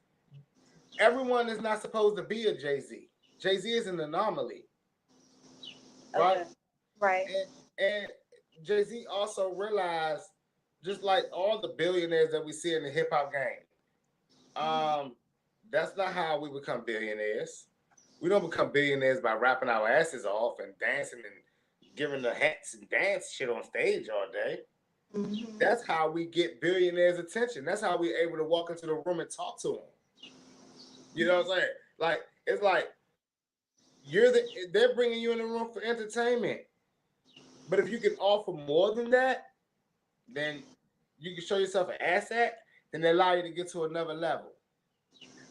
B: everyone is not supposed to be a Jay Z. Jay Z is an anomaly, right?
A: Okay. Right.
B: And Jay Z also realized, just like all the billionaires that we see in the hip hop game,
A: Mhm.
B: um, that's not how we become billionaires. We don't become billionaires by rapping our asses off and dancing and giving the hats and dance shit on stage all day.
A: Mhm.
B: That's how we get billionaires' attention. That's how we're able to walk into the room and talk to them. You know what I'm saying? Like it's like they're bringing you in the room for entertainment. But if you can offer more than that, then you can show yourself an asset, then they allow you to get to another level.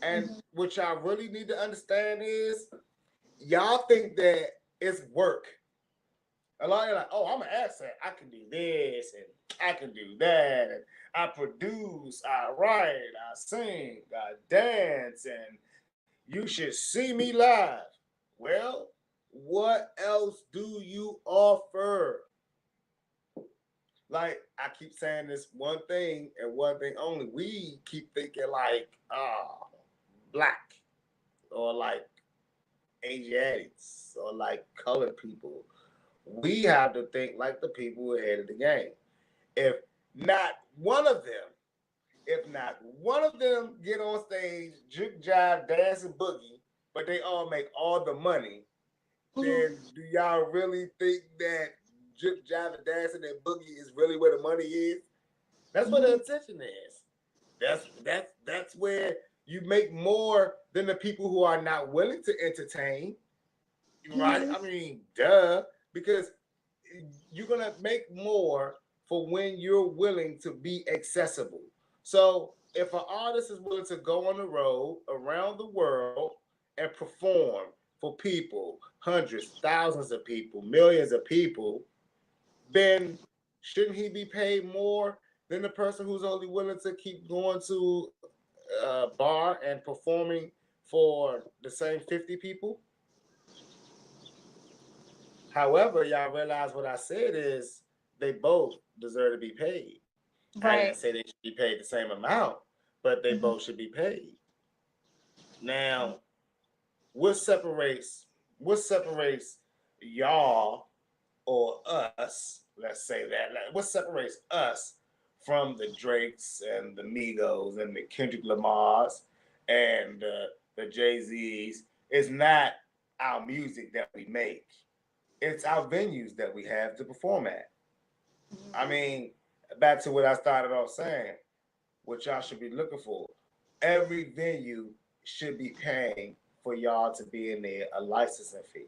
B: And
A: Mhm.
B: what y'all really need to understand is y'all think that it's work. A lot of you are like, oh, I'm an asset. I can do this and I can do that. And I produce, I write, I sing, I dance, and you should see me live. Well, what else do you offer? Like I keep saying this one thing and one thing only. We keep thinking like black or like Asiatics or like colored people. We have to think like the people ahead of the game. If not one of them, if not one of them get on stage, juke jive, dance, and boogie, but they all make all the money, then
A: Mhm.
B: do y'all really think that juke jive and dancing and boogie is really where the money is? That's where the
A: Mhm.
B: attention is. That's where you make more than the people who are not willing to entertain, right?
A: Mhm.
B: I mean, duh, because you're gonna make more for when you're willing to be accessible. So if an artist is willing to go on the road around the world and perform for people, hundreds, thousands of people, millions of people, then shouldn't he be paid more than the person who's only willing to keep going to a bar and performing for the same 50 people? However, y'all realize what I said is they both deserve to be paid. I didn't
A: Right.
B: say they should be paid the same amount, but they
A: Mhm.
B: both should be paid. Now, what separates what separates y'all or us, let's say that, like, what separates us from the Drakes and the Migos and the Kendrick Lamars and the Jay-Z's is not our music that we make. It's our venues that we have to perform at. I mean, back to what I started off saying, what y'all should be looking for. Every venue should be paying for y'all to be in there a licensing fee.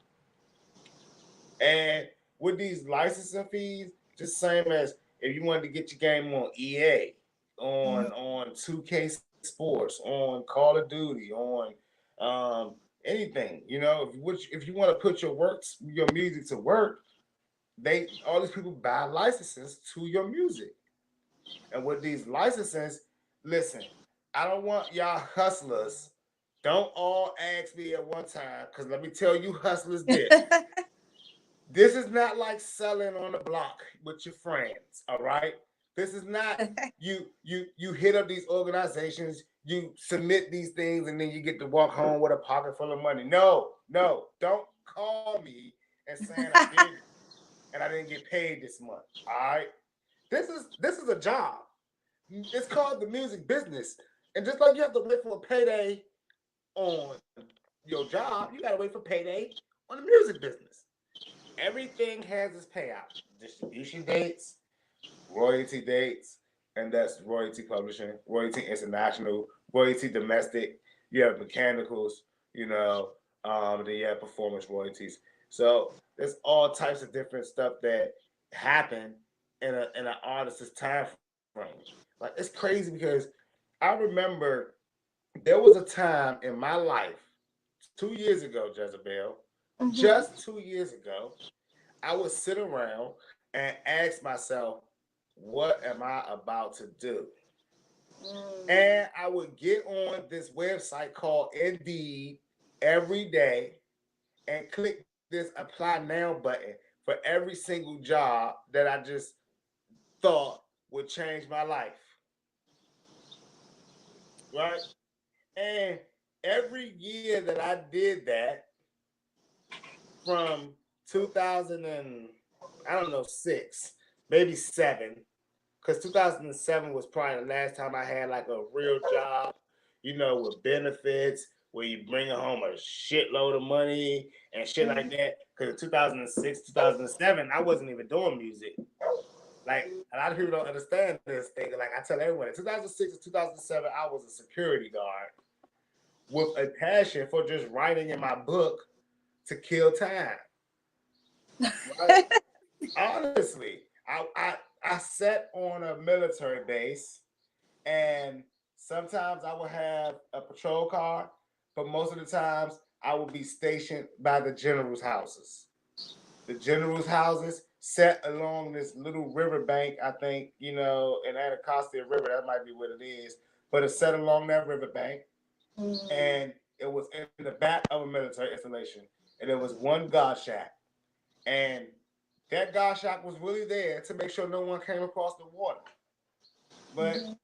B: And with these licensing fees, just same as if you wanted to get your game on EA,
A: Mhm.
B: on 2K Sports, on Call of Duty, on um, anything, if you want to put your music to work, they all these people buy licenses to your music. And with these licenses, listen, I don't want y'all hustlers. Don't all ask me at one time, because let me tell you, hustlers, this. This is not like selling on the block with your friends, all right? This is not you hit up these organizations, you submit these things, and then you get to walk home with a pocket full of money. No, no, don't call me and saying I did and I didn't get paid this month. All right, this is a job. It's called the music business, and just like you have to wait for a payday on your job, you gotta wait for payday on the music business. Everything has its payout, distribution dates, royalty dates, and that's royalty publishing, royalty international, royalty domestic. You have mechanicals, you know, then you have performance royalties. So there's all types of different stuff that happen in an artist's time frame. Like it's crazy because I remember there was a time in my life 2 years ago, Jezebel,
A: Mhm.
B: just 2 years ago, I would sit around and ask myself, what am I about to do?
A: Mm.
B: And I would get on this website called Indeed every day and click this apply now button for every single job that I just thought would change my life, right? And every year that I did that from 2000 and I don't know, 6, maybe 7, because 2007 was probably the last time I had like a real job, with benefits where you bring home a shitload of money and shit like
A: Mhm.
B: that. Because in 2006, 2007, I wasn't even doing music. Like a lot of people don't understand this thing. Like I tell everyone, in 2006 and 2007, I was a security guard with a passion for just writing in my book to kill time. Right? Honestly, I sat on a military base, and sometimes I would have a patrol car, but most of the times I would be stationed by the general's houses. The general's houses set along this little riverbank, I think, in Anacostia River, that might be what it is, but it's set along that riverbank,
A: Mm.
B: and it was in the back of a military installation, and it was one God shack, and that God shack was really there to make sure no one came across the water. But
A: Mhm.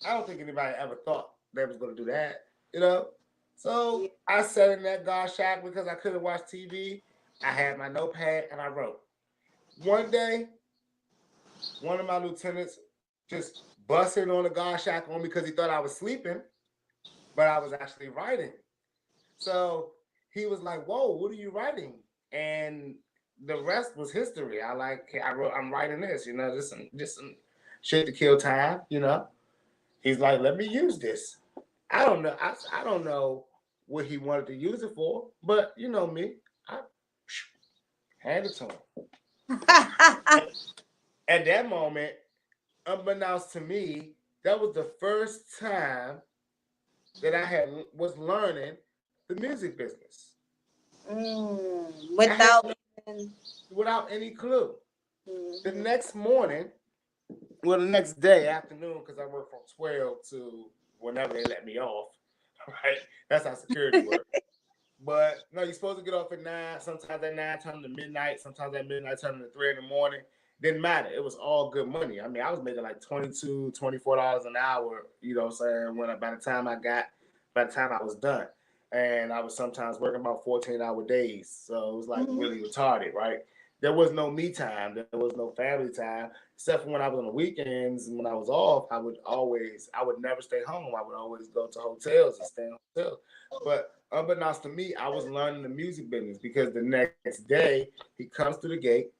B: I don't think anybody ever thought they was gonna do that, you know.
A: Yeah.
B: So I sat in that God shack because I couldn't watch TV. I had my notepad and I wrote. One day, one of my lieutenants just busted on the God shack on me because he thought I was sleeping, but I was actually writing. So he was like, "Whoa, what are you writing?" And the rest was history. I'm writing this, just some shit to kill time. He's like, "Let me use this." I don't know. I don't know what he wanted to use it for, but you know me, I handed it to him. At, at that moment, unbeknownst to me, that was the first time that I was learning the music business. I had
A: Without even.
B: without any clue. The
A: Mhm.
B: next morning, well, the next day, afternoon, because I work from 12 to whenever they let me off, right? That's how security works. But no, you're supposed to get off at 9. Sometimes that 9 turned to midnight. Sometimes that midnight turned to 3 in the morning. Didn't matter. It was all good money. I mean, I was making like 22, $24 an hour, you know what I'm saying, by the time I was done. And I was sometimes working about 14-hour days. So it was like
A: Mhm.
B: really retarded, right? There was no me time. There was no family time. Except for when I was on the weekends and when I was off, I would never stay home. I would always go to hotels and stay in hotels. But unbeknownst to me, I was learning the music business because the next day he comes to the gate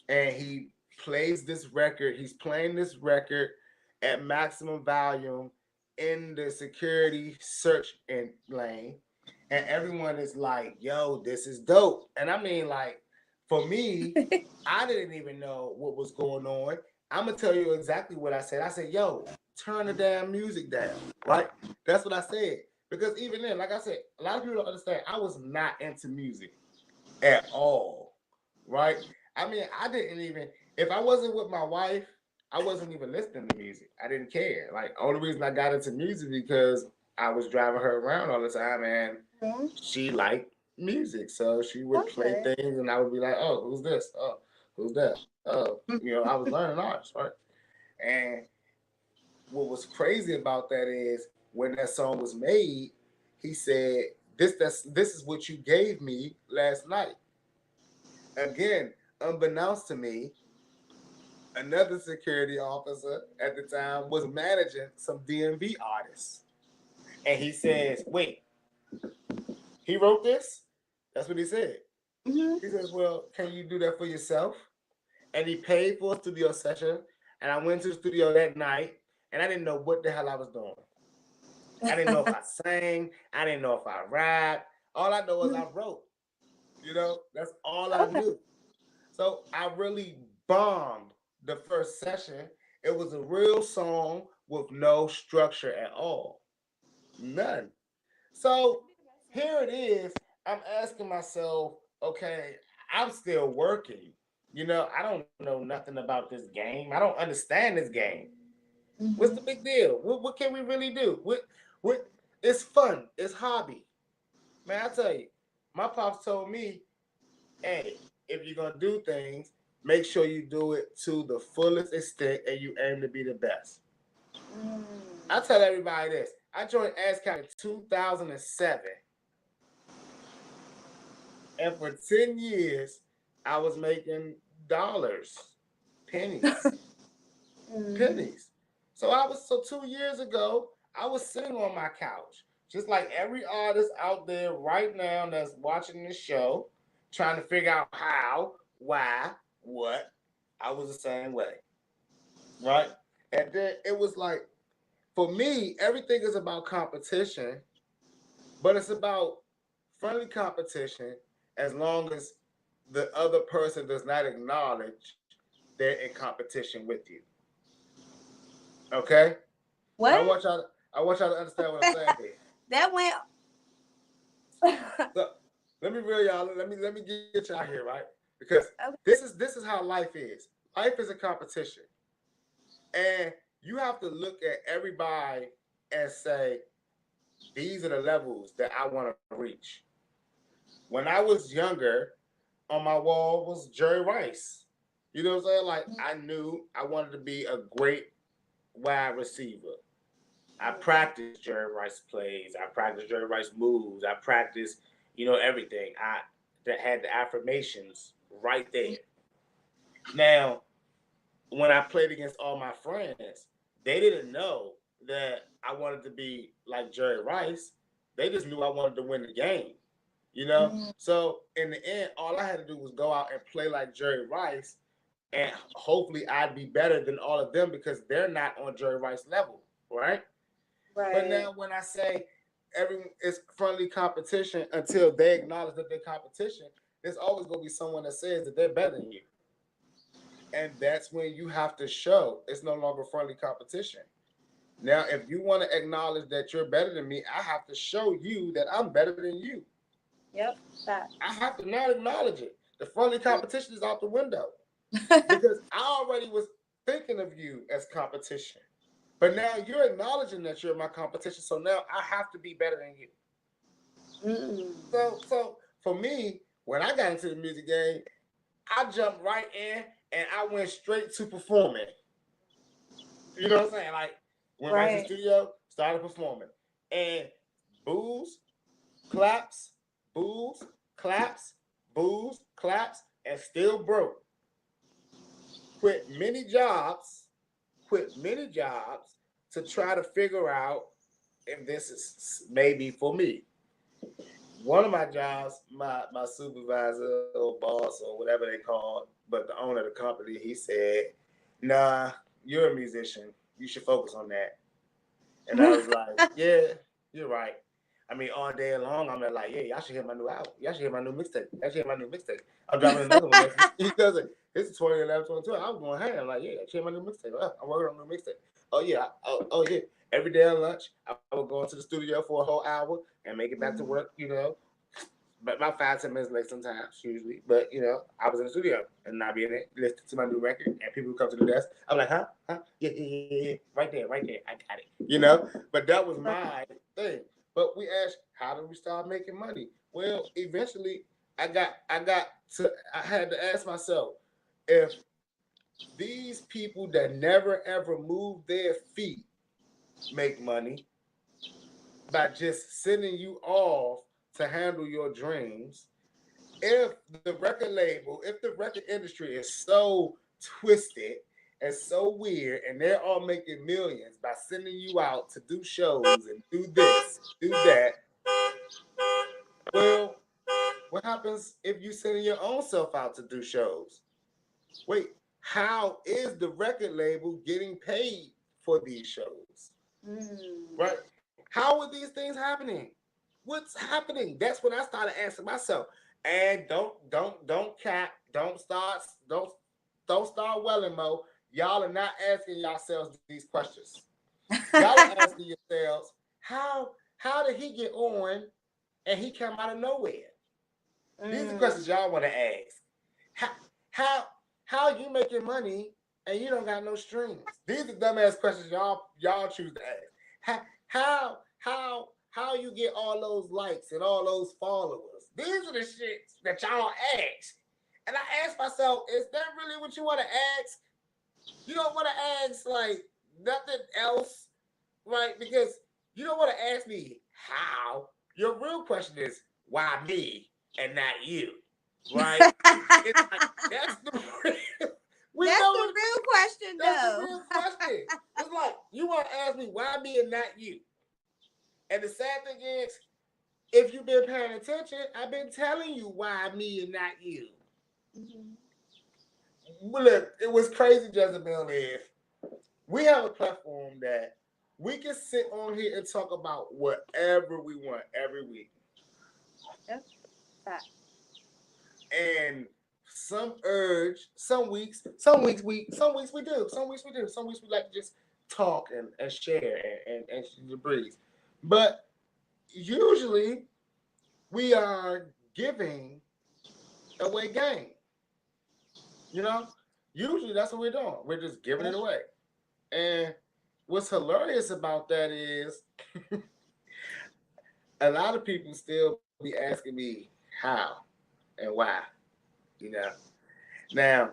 B: and he plays this record. He's playing this record at maximum volume in the security search and lane, and everyone is like, "Yo, this is dope." And I mean, like, for me, I didn't even know what was going on. I'm gonna tell you exactly what I said. I said, "Yo, turn the damn music down." Right? That's what I said. Because even then, like I said, a lot of people don't understand. I was not into music at all. Right? I mean, I didn't even. If I wasn't with my wife, I wasn't even listening to music. I didn't care. Like, only reason I got into music because I was driving her around all the time, and
A: Mhm.
B: she liked music, so she would play
A: Okay.
B: things, and I would be like, "Oh, who's this? Oh, who's that? Oh." I was learning arts, right? And what was crazy about that is when that song was made, he said, this is what you gave me last night. Again, unbeknownst to me, another security officer at the time was managing some DMV artists. And he says, wait, he wrote this? That's what he said.
A: Mm-hmm.
B: He says, well, can you do that for yourself? And he paid for a studio session. And I went to the studio that night and I didn't know what the hell I was doing. I didn't know if I sang. I didn't know if I rapped. All I know was I wrote. That's all I
A: Okay.
B: knew. So I really bombed the first session. It was a real song with no structure at all. None. So here it is. I'm asking myself, okay, I'm still working. I don't know nothing about this game. I don't understand this game. What's the
A: Mm-hmm.
B: big deal? What can we really do? What it's fun. It's hobby. Man, I tell you, my pops told me, hey, if you're gonna do things, make sure you do it to the fullest extent and you aim to be the best.
A: Mm.
B: I tell everybody this. I joined ASCAP in 2007, and for 10 years, I was making dollars, pennies,
A: Mm-hmm.
B: pennies. So 2 years ago, I was sitting on my couch, just like every artist out there right now that's watching this show, trying to figure out how, why, what. I was the same way, right? And then it was like, for me, everything is about competition, but it's about friendly competition as long as the other person does not acknowledge they're in competition with you. Okay? So
A: What?
B: I want y'all to understand what I'm saying here.
A: That went.
B: So let me reel y'all. Let me get y'all here, right? Because
A: Okay.
B: this is how life is. Life is a competition, and you have to look at everybody and say these are the levels that I want to reach. When I was younger, on my wall was Jerry Rice. You know what I'm saying? Like I knew I wanted to be a great wide receiver. I practiced Jerry Rice plays. I practiced Jerry Rice moves. I practiced, everything. I that had the affirmations right there. Now, when I played against all my friends, they didn't know that I wanted to be like Jerry Rice. They just knew I wanted to win the game.
A: Mm.
B: So in the end, all I had to do was go out and play like Jerry Rice, and hopefully I'd be better than all of them because they're not on Jerry Rice level, right? But
A: Right.
B: now when I say everyone is friendly competition until they acknowledge that they're competition, there's always going to be someone that says that they're better than you. And that's when you have to show it's no longer friendly competition. Now, if you want to acknowledge that you're better than me, I have to show you that I'm better than you.
A: Yep.
B: I
A: Facts.
B: have to not acknowledge it. The friendly competition is out the window because I already was thinking of you as competition. But now you're acknowledging that you're my competition, so now I have to be better than you.
A: Mm.
B: So for me, when I got into the music game, I jumped right in and I went straight to performing. You know what I'm saying? Like went right to the
A: Right.
B: studio, started performing, and booze, claps, booze, claps, booze, claps, and still broke. Quit many jobs, quit many jobs to try to figure out if this is maybe for me. One of my jobs, my supervisor or boss or whatever they call, but the owner of the company, he said, "Nah, you're a musician. You should focus on that." And I was like, "Yeah, you're right." I mean, all day long, I'm like, "Yeah, y'all should hear my new album. Y'all should hear my new mixtape. Y'all should hear my new mixtape. I'm dropping another one next week." He does it. It's 2011, 22. I'm going, "Hey," I'm like, "Yeah, y'all should hear my new mixtape. I'm working on a new mixtape." Oh yeah, oh yeah. Every day at lunch, I would go into the studio for a whole hour and make it back to
A: Mhm.
B: work. But about 5, 10 minutes late sometimes, usually. But I was in the studio and not being it, listening to my new record, and people would come to the desk. I'm like, huh, huh, yeah, yeah, yeah, yeah, right there, I got it. But that was
A: Right.
B: my thing. But we asked, how do we start making money? Well, eventually, I had to ask myself, if These people that never ever move their feet make money by just sending you off to handle your dreams. If the record label, if the record industry is so twisted and so weird, and they're all making millions by sending you out to do shows and do this, do that, well, what happens if you sending your own self out to do shows? Wait, how is the record label getting paid for these shows?
A: Mm.
B: Right? How are these things happening? What's happening? That's when I started asking myself. And don't cap, don't don't start welling, Mo. Y'all are not asking yourselves these questions. Y'all are asking yourselves, how did he get on and he come out of nowhere? These are questions
A: Mm.
B: y'all want to ask. How how how you making money and you don't got no strings? These are dumbass questions y'all choose to ask. How you get all those likes and all those followers? These are the shits that y'all ask. And I ask myself, is that really what you want to ask? You don't want to ask like nothing else, right? Because you don't want to ask me how. Your real question is why me and not you, right? It's like that's the real, we
A: That's
B: know
A: the
B: what
A: real question,
B: that's the
A: though.
B: real question. It's like you want to ask me why me and not you. And the sad thing is, if you've been paying attention, I've been telling you why me and not you.
A: Mhm.
B: But look, it was crazy, Jezebel. If we have a platform that we can sit on here and talk about whatever we want every week.
A: Yep. Fact.
B: And some weeks we do, some weeks we like to just talk and share and shoot the breeze. But usually we are giving away game, you know? Usually that's what we're doing. We're just giving
A: Yep.
B: it away. And what's hilarious about that is a lot of people still be asking me how and why, you know. Now,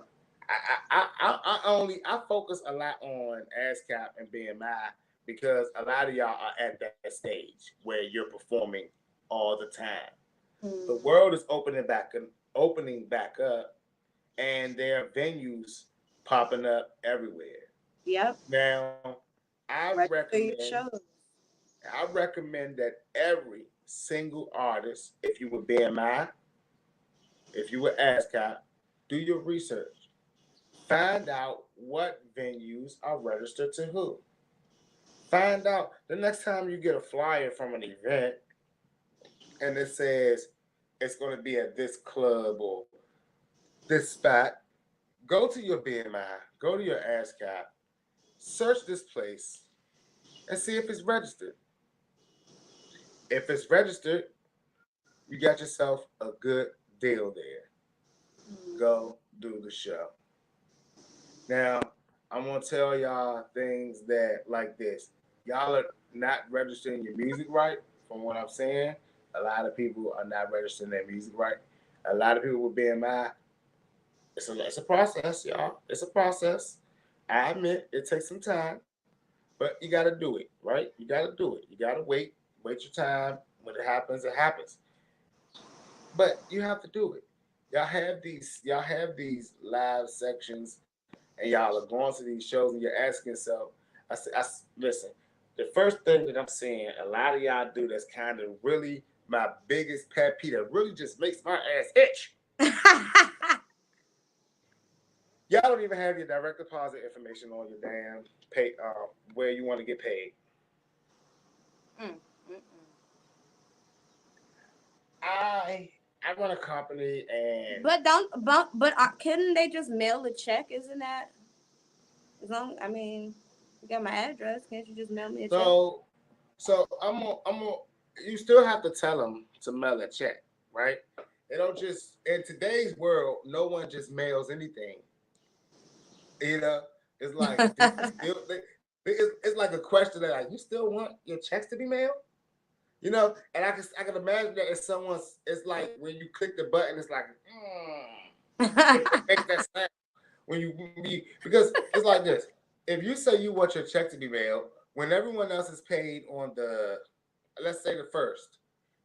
B: I focus a lot on ASCAP and BMI because a lot of y'all are at that stage where you're performing all the time. The
A: Mm.
B: world is opening back up, and there are venues popping up everywhere.
A: Yep.
B: Now, I
A: Register your
B: recommend
A: shows.
B: I recommend that every single artist, if you were BMI, if you were ASCAP, do your research. Find out what venues are registered to who. Find out the next time you get a flyer from an event and it says it's going to be at this club or this spot, go to your BMI, go to your ASCAP, search this place, and see if it's registered. If it's registered, you got yourself a good deal there.
A: Mm.
B: Go do the show. Now, I'm gonna tell y'all things that like this. Y'all are not registering your music right, from what I'm saying. A lot of people are not registering their music right. A lot of people with BMI, it's a process, y'all. It's a process. I admit it takes some time, but you gotta do it, right? You gotta do it. You gotta wait your time. When it happens. But you have to do it. Y'all have these live sections, and y'all are going to these shows, and you're asking yourself. Listen. The first thing that I'm seeing a lot of y'all do that's kind of really my biggest pet peeve that really just makes my ass itch. Y'all don't even have your direct deposit information on your damn pay where you want to get paid.
A: Mm, mm,
B: I I run a company and
A: but don't but couldn't they just mail a check? Isn't that as long? I mean, you got my address. Can't you just mail me a check?
B: so I'm you still have to tell them to mail a check, right? They don't just in today's world, no one just mails anything. You know, it's like, do you still? It's like a question that like, you still want your checks to be mailed? You know, and I can imagine that if someone's, it's like when you click the button, it's like, it makes that sound. when because it's like this. If you say you want your check to be mailed when everyone else is paid on the, let's say, the first,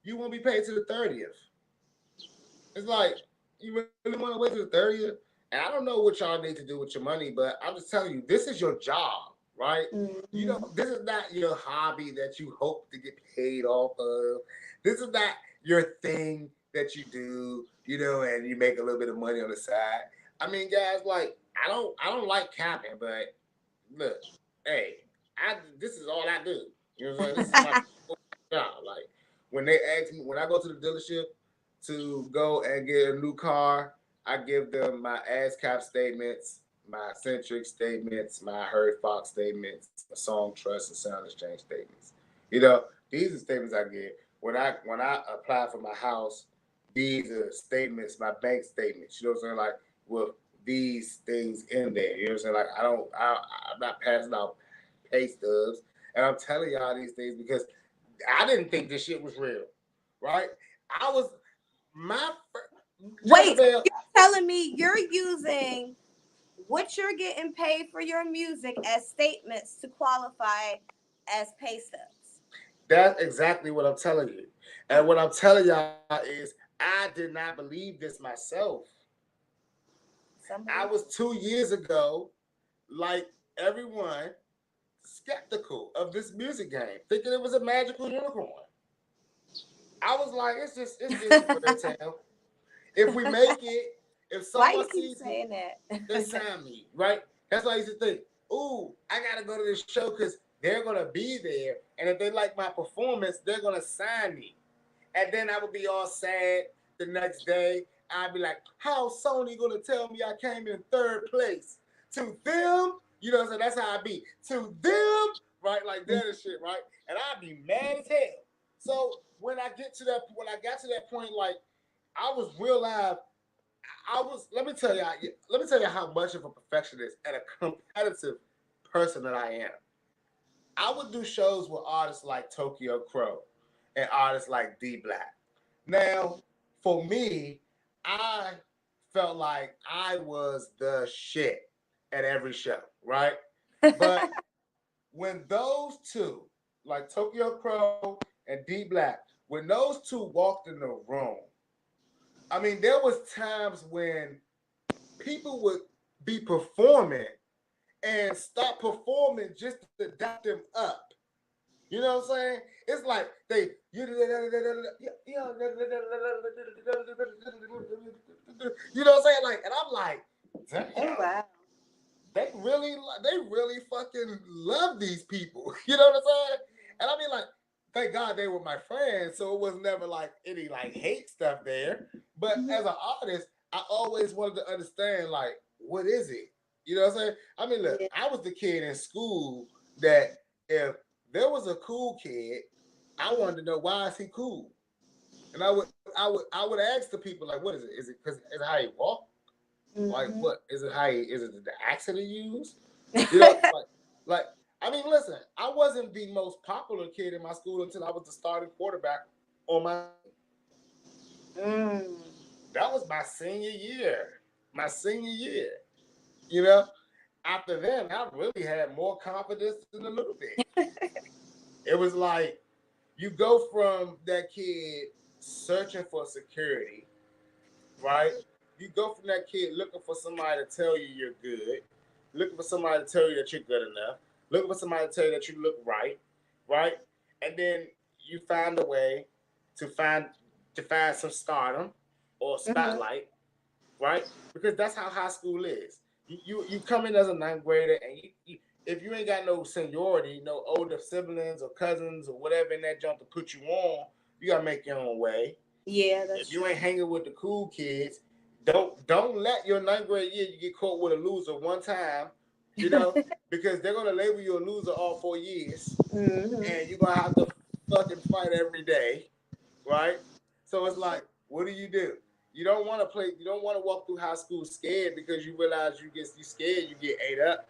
B: you won't be paid to the 30th. It's like, you really want to wait till the 30th? And I don't know what y'all need to do with your money, but I'm just telling you, this is your job, right? You
A: Mm-hmm.
B: don't. This is not your hobby that you hope to get paid off of. This is not your thing that you do, and you make a little bit of money on the side. I mean, guys, like, I don't like capping, but look, hey, this is all I do. You know what I'm saying? This is my job. Like, when they ask me, when I go to the dealership to go and get a new car, I give them my ASCAP statements, my Centric statements, my Heard Fox statements, my Song Trust and Sound Exchange statements. These are statements I get when I apply for my house. These are statements, my bank statements. You know what I'm saying? Like, with these things in there. You know what I'm saying? Like, I'm not passing out pay stubs, and I'm telling y'all these things because I didn't think this shit was real, right? I was my
A: Wait, so
B: Jezebel.
A: you're telling me you're using what you're getting paid for your music as statements to qualify as pay stubs?
B: That's exactly what I'm telling you, and what I'm telling y'all is I did not believe this myself. I
A: Somebody.
B: was 2 years ago, like everyone, skeptical of this music game, thinking it was a magical unicorn. I was like, it's just a fairy tale. If we make it, if
A: Why
B: someone
A: you keep
B: sees me,
A: saying
B: they
A: that?
B: sign me, right? That's why I used to think, ooh, I gotta go to this show because they're gonna be there, and if they like my performance, they're gonna sign me. And then I would be all sad the next day. I'd be like, how's Sony gonna tell me I came in third place? To them, you know what I'm saying? That's how I be. To them, right? Like that and shit, right? And I'd be mad as hell. So when I got to that point, like, I was real live. I was let me tell you how much of a perfectionist and a competitive person that I am. I would do shows with artists like Tokyo Crow and artists like D Black. Now, for me, I felt like I was the shit at every show, right? But when those two, like Tokyo Crow and D Black, when those two walked in the room, I mean, there was times when people would be performing and stop performing just to dap them up. You know what I'm saying? It's like you know what I'm saying? Like, and I'm like,
A: Oh
B: damn,
A: wow.
B: they really fucking love these people. You know what I'm saying? And I mean, like, thank God they were my friends, so it was never like any like hate stuff there. But as an artist, I always wanted to understand, like, what is it? You know what I'm saying? I mean, look,
A: Yeah.
B: I was the kid in school that if there was a cool kid, I wanted to know why is he cool, and I would ask the people, like, what is it? Is it because is it how he walk? Like,
A: Mm-hmm.
B: what is it? How he is it the accent he used? You know, like I mean, listen, I wasn't the most popular kid in my school until I was the starting quarterback on my team.
A: Mm.
B: That was my senior year. My senior year. You know, after then, I really had more confidence than a little bit. It was like you go from that kid searching for security, right? You go from that kid looking for somebody to tell you you're good, looking for somebody to tell you that you're good enough, looking for somebody to tell you that you look right, right? And then you find a way to find some stardom or
A: Mm-hmm.
B: spotlight, right? Because that's how high school is. You come in as a ninth grader, and if you ain't got no seniority, no older siblings or cousins or whatever in that jump to put you on, you gotta make your own way.
A: Yeah, that's
B: If you
A: true.
B: ain't hanging with the cool kids, don't let your ninth grade year you get caught with a loser one time, you know, because they're gonna label you a loser all 4 years,
A: Mm-hmm.
B: and you're gonna have to fucking fight every day, right? So it's like, what do? You don't want to play. You don't want to walk through high school scared because you realize you scared, you get ate up,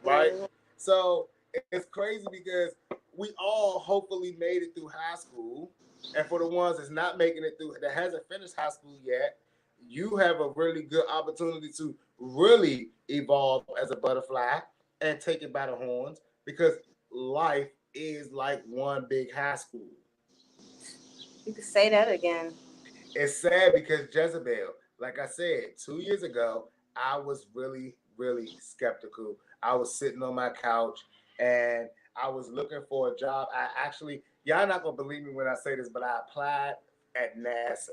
B: right?
A: Mm-hmm.
B: So it's crazy because we all hopefully made it through high school, and for the ones that's not making it through, that hasn't finished high school yet, you have a really good opportunity to really evolve as a butterfly and take it by the horns because life is like one big high school.
A: You could say that again.
B: It's sad because Jezebel, like I said, 2 years ago, I was really, really skeptical. I was sitting on my couch and I was looking for a job. I actually, y'all not gonna believe me when I say this, but I applied at NASA.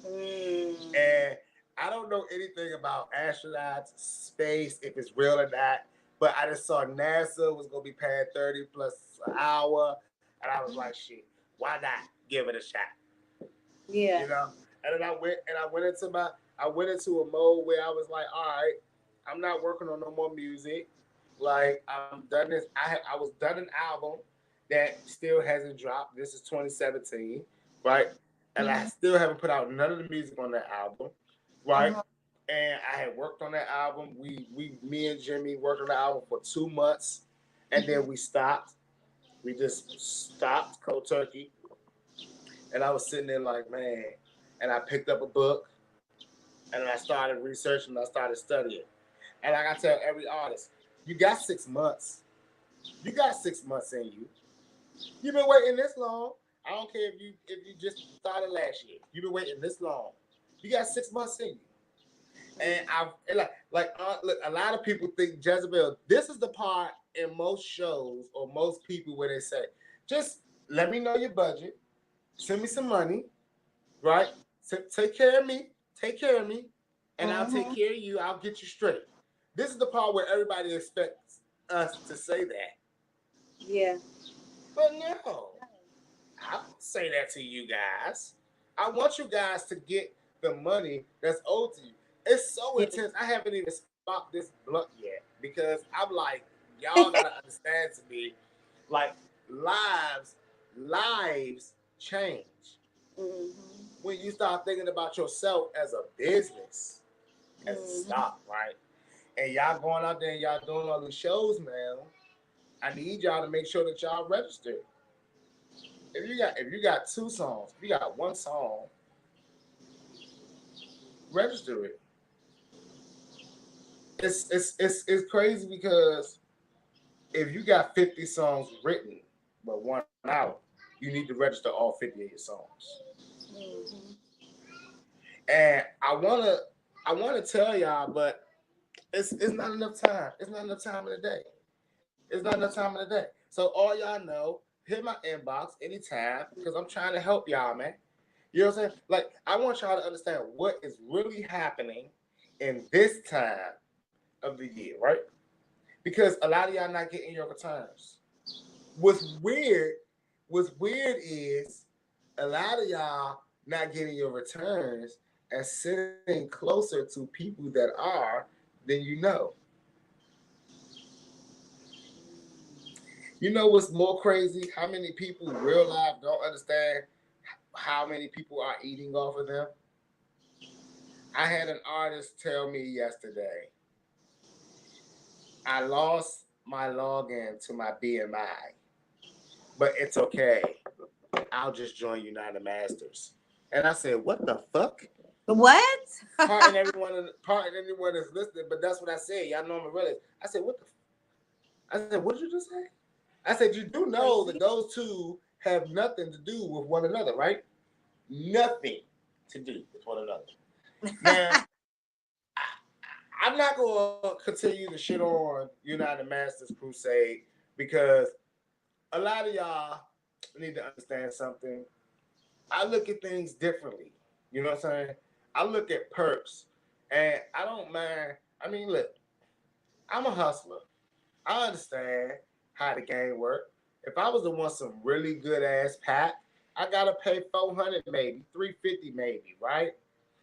A: Mm.
B: And I don't know anything about astronauts, space, if it's real or not. But I just saw NASA was gonna be paying 30 plus an hour, and I was like, shit, why not give it a shot?
A: Yeah.
B: You know. And then I went into a mode where I was like, all right, I'm not working on no more music. Like I'm done this. I was done an album that still hasn't dropped. This is 2017, right? And I
A: Mm-hmm.
B: still haven't put out none of the music on that album, right?
A: Uh-huh.
B: And I had worked on that album. Me and Jimmy worked on the album for 2 months, and then we stopped. We just stopped cold turkey, and I was sitting there like, man. And I picked up a book, and I started researching. I started studying, and like I tell every artist, you got 6 months. You got 6 months in you. You've been waiting this long. I don't care if you just started last year. You've been waiting this long. You got 6 months in you. And I look, a lot of people think Jezebel. This is the part in most shows or most people where they say, just let me know your budget, send me some money, right? Take care of me, take care of me, and I'll take
A: Mm-hmm.
B: care of you. I'll get you straight. This is the part where everybody expects us to say that,
A: Yeah.
B: but no, I don't say that to you guys. I want you guys to get the money that's owed to you. It's so
A: Yeah.
B: intense. I haven't even smoked this blunt yet because I'm like, y'all gotta understand to me, like lives, lives change
A: Mm-hmm.
B: when you start thinking about yourself as a business, as a
A: Mm-hmm.
B: stock, right? And y'all going out there and y'all doing all these shows now. I need y'all to make sure that y'all register. If you got 2 songs, if you got 1 song, register it. It's crazy because if you got 50 songs written but 1 hour, you need to register all 50 of your songs.
A: Mm-hmm.
B: And I wanna tell y'all, but it's not enough time. It's not enough time in the day. It's not enough time in the day. So all y'all know, hit my inbox anytime because I'm trying to help y'all, man. You know what I'm saying? Like I want y'all to understand what is really happening in this time of the year, right? Because a lot of y'all not getting your returns. What's weird, what's weird is a lot of y'all not getting your returns and sitting closer to people that are than you know. You know what's more crazy? How many people in real life don't understand how many people are eating off of them? I had an artist tell me yesterday, I lost my login to my BMI, but it's okay. I'll just join United Masters. And I said, what the fuck?
A: What?
B: Pardon anyone that's listening, but that's what I said. Y'all know I'm a realist. I said, what the I said, what did you just say? I said, you do know that
A: Crazy.
B: those two have nothing to do with one another, right? Nothing to do with one another. Now, I'm not going to continue to shit on United Masters Crusade because a lot of y'all need to understand something. I look at things differently. You know what I'm saying? I look at perks and I don't mind. I mean, look, I'm a hustler. I understand how the game works. If I was to want some really good ass pack, I gotta pay 400 maybe, 350 maybe, right?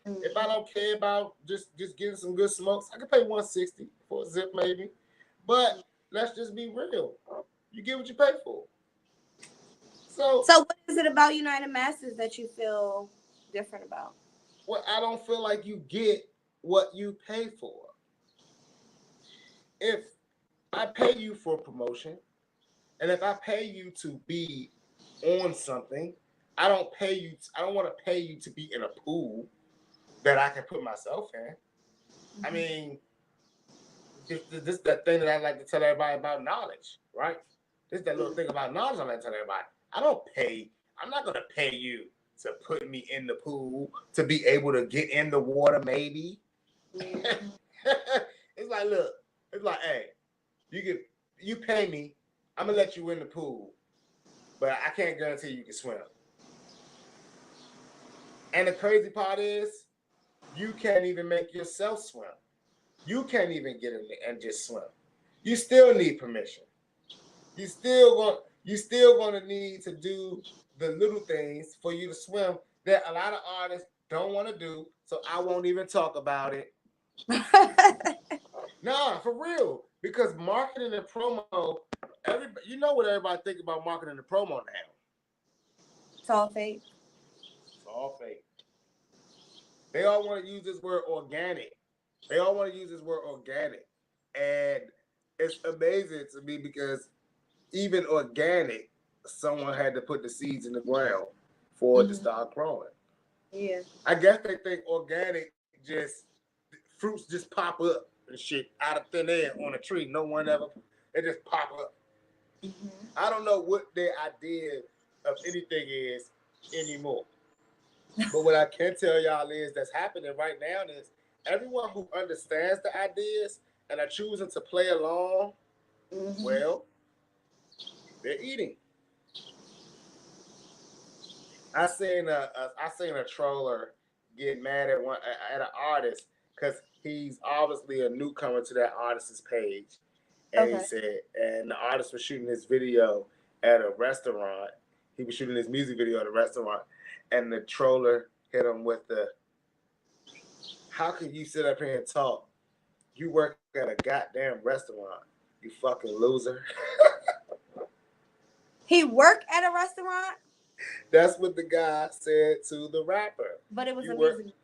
B: If I don't care about just getting some good smokes, I can pay 160 for a zip maybe. But let's just be real. You get what you pay for. So
A: So, what is it about United Masters that you feel different about?
B: well, I don't feel like you get what you pay for. If I pay you for promotion, and if I pay you to be on something, I don't pay you. I don't want to pay you to be in a pool that I can put myself in. I mean, this is that thing that I like to tell everybody about knowledge, right? This is that little thing about knowledge I like to tell everybody. I don't pay. I'm not gonna pay you to put me in the pool to be able to get in the water. Maybe it's like, look, it's like, hey, you can you pay me. I'm gonna let you in the pool, but I can't guarantee you can swim. And the crazy part is, you can't even make yourself swim. You can't even get in there and just swim. You still need permission. You still gonna need to do the little things for you to swim that a lot of artists don't want to do. So I won't even talk about it. Nah, for real. Because marketing and promo, everybody, you know what everybody think about marketing and promo now.
A: It's all fake.
B: It's all fake. They all want to use this word organic. They all want to use this word organic. And it's amazing to me because even organic, someone had to put the seeds in the ground for it to start growing.
A: Yeah.
B: I guess they think organic just fruits just pop up and shit out of thin air on a tree. No one ever they just pop up. I don't know what their idea of anything is anymore. But what I can tell y'all is that's happening right now is everyone who understands the ideas and are choosing to play along, well, they're eating. I seen a troller get mad at an artist because he's obviously a newcomer to that artist's page, and he
A: Okay.
B: said, and the artist was shooting his video at a restaurant. He was shooting his music video at a restaurant, and the troller hit him with the, "How can you sit up here and talk? You work at a goddamn restaurant, you fucking loser."
A: He worked at a restaurant,
B: That's what the guy said to the rapper.
A: but it was
B: You
A: a
B: work,
A: music.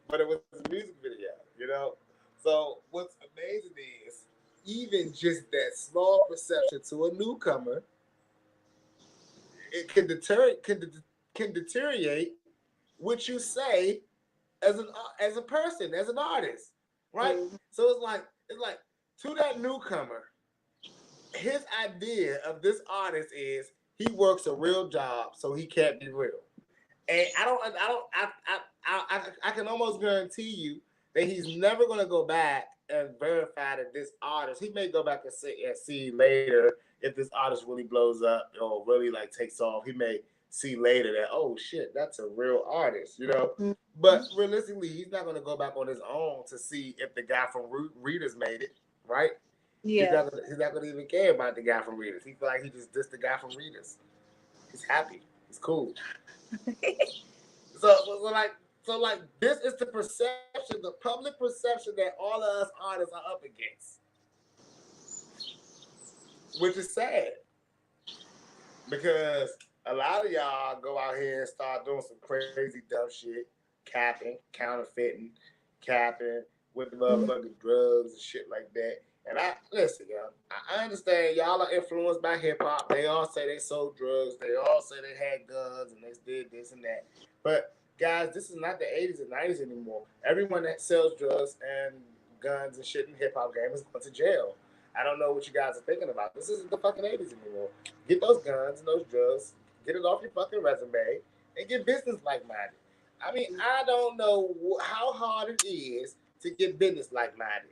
B: but it was a music video, you know? So what's amazing is even just that small perception to a newcomer, it can deteriorate what you say as a person, as an artist, right? So it's like to that newcomer, his idea of this artist is he works a real job, so he can't be real. And I can almost guarantee you that he's never going to go back and verify that this artist. He may go back and see later if this artist really blows up or really like takes off. He may see later that, oh shit, that's a real artist, you know. But realistically, he's not going to go back on his own to see if the guy from Readers made it, right?
A: Yeah.
B: He's not gonna even care about the guy from Readers. He feel like he just dissed the guy from Readers. He's happy. He's cool. So like this is the perception, the public perception that all of us artists are up against, which is sad because a lot of y'all go out here and start doing some crazy dumb shit, capping, counterfeiting, capping with the motherfucking drugs and shit like that. And I listen, y'all. I understand y'all are influenced by hip hop. They all say they sold drugs. They all say they had guns and they did this and that. But guys, this is not the 80s and 90s anymore. Everyone that sells drugs and guns and shit in hip hop game is going to jail. I don't know what you guys are thinking about. This isn't the fucking 80s anymore. Get those guns and those drugs, get it off your fucking resume, and get business like minded. I mean, I don't know how hard it is to get business like minded.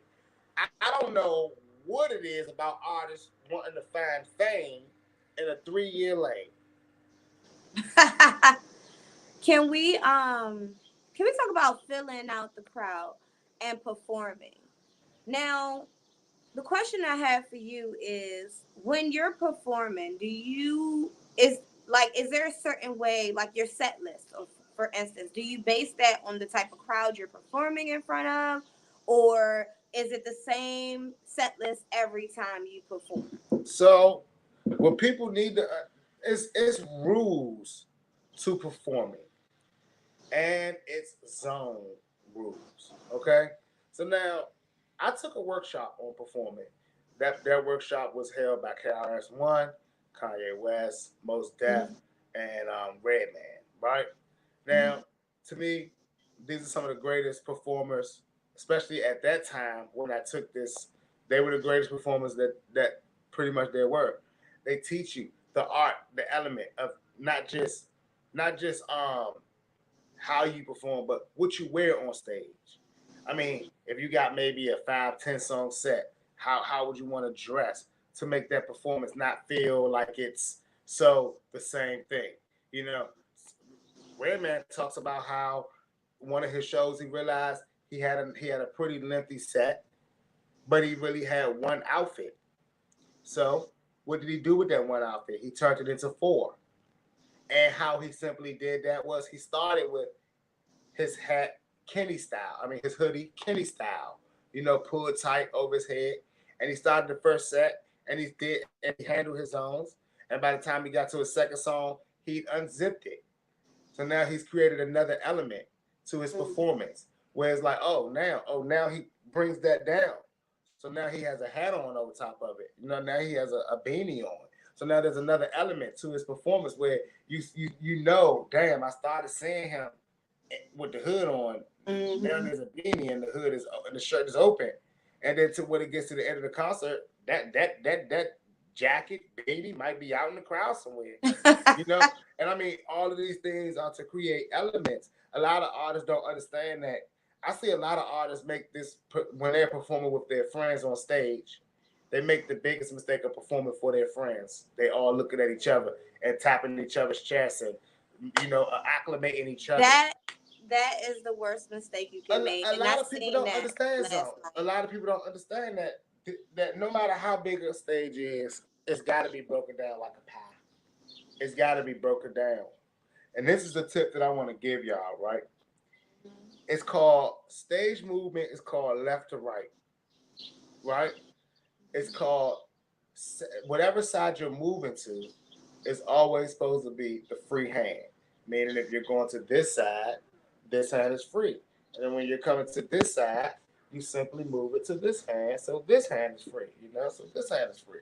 B: I don't know what it is about artists wanting to find fame in a 3 year lane.
A: can we um can we talk about filling out the crowd and performing? Now, the question I have for you is when you're performing, do you is like is there a certain way like your set list of, for instance, do you base that on the type of crowd you're performing in front of, or is it the same set list every time you perform?
B: So, what people need to it's rules to performing, and it's zone rules. Okay, so now I took a workshop on performing. That workshop was held by KRS-One, Kanye West, Most Def, and Redman. Right now, to me, these are some of the greatest performers, especially at that time when I took this, they were the greatest performers that pretty much there were. They teach you the art, the element of not just not just how you perform, but what you wear on stage. I mean, if you got maybe a 5, 10 song set, how would you want to dress to make that performance not feel like it's so the same thing? You know, Redman talks about how one of his shows he realized he had a pretty lengthy set, but he really had one outfit. So what did he do with that one outfit? He turned it into four. And how he simply did that was he started with his hat Kenny style. I mean his hoodie Kenny style. Pulled tight over his head. And he started the first set and he handled his own. And by the time he got to his second song, he unzipped it. So now he's created another element to his performance. Where it's like, oh now he brings that down. So now he has a hat on over top of it. Now he has a beanie on. So now there's another element to his performance where damn, I started seeing him with the hood on. Now
A: Mm-hmm.
B: there's a beanie and the shirt is open. And then to when it gets to the end of the concert, that jacket beanie might be out in the crowd somewhere. You know, and I mean all of these things are to create elements. A lot of artists don't understand that. I see a lot of artists make this when they're performing with their friends on stage. They make the biggest mistake of performing for their friends. They all looking at each other and tapping each other's chests and acclimating each other.
A: that that is the worst mistake you
B: a,
A: can make,
B: a
A: and I
B: lot of people
A: seen
B: don't
A: that
B: understand
A: last
B: something. A
A: night.
B: lot of people don't understand that no matter how big a stage is, it's got to be broken down like a pie. It's got to be broken down. And this is the tip that I want to give y'all, right? It's called stage movement. It's called left to right, right? It's called whatever side you're moving to is always supposed to be the free hand. Meaning, if you're going to this hand is free. And then when you're coming to this side, you simply move it to this hand. So this hand is free, so this hand is free.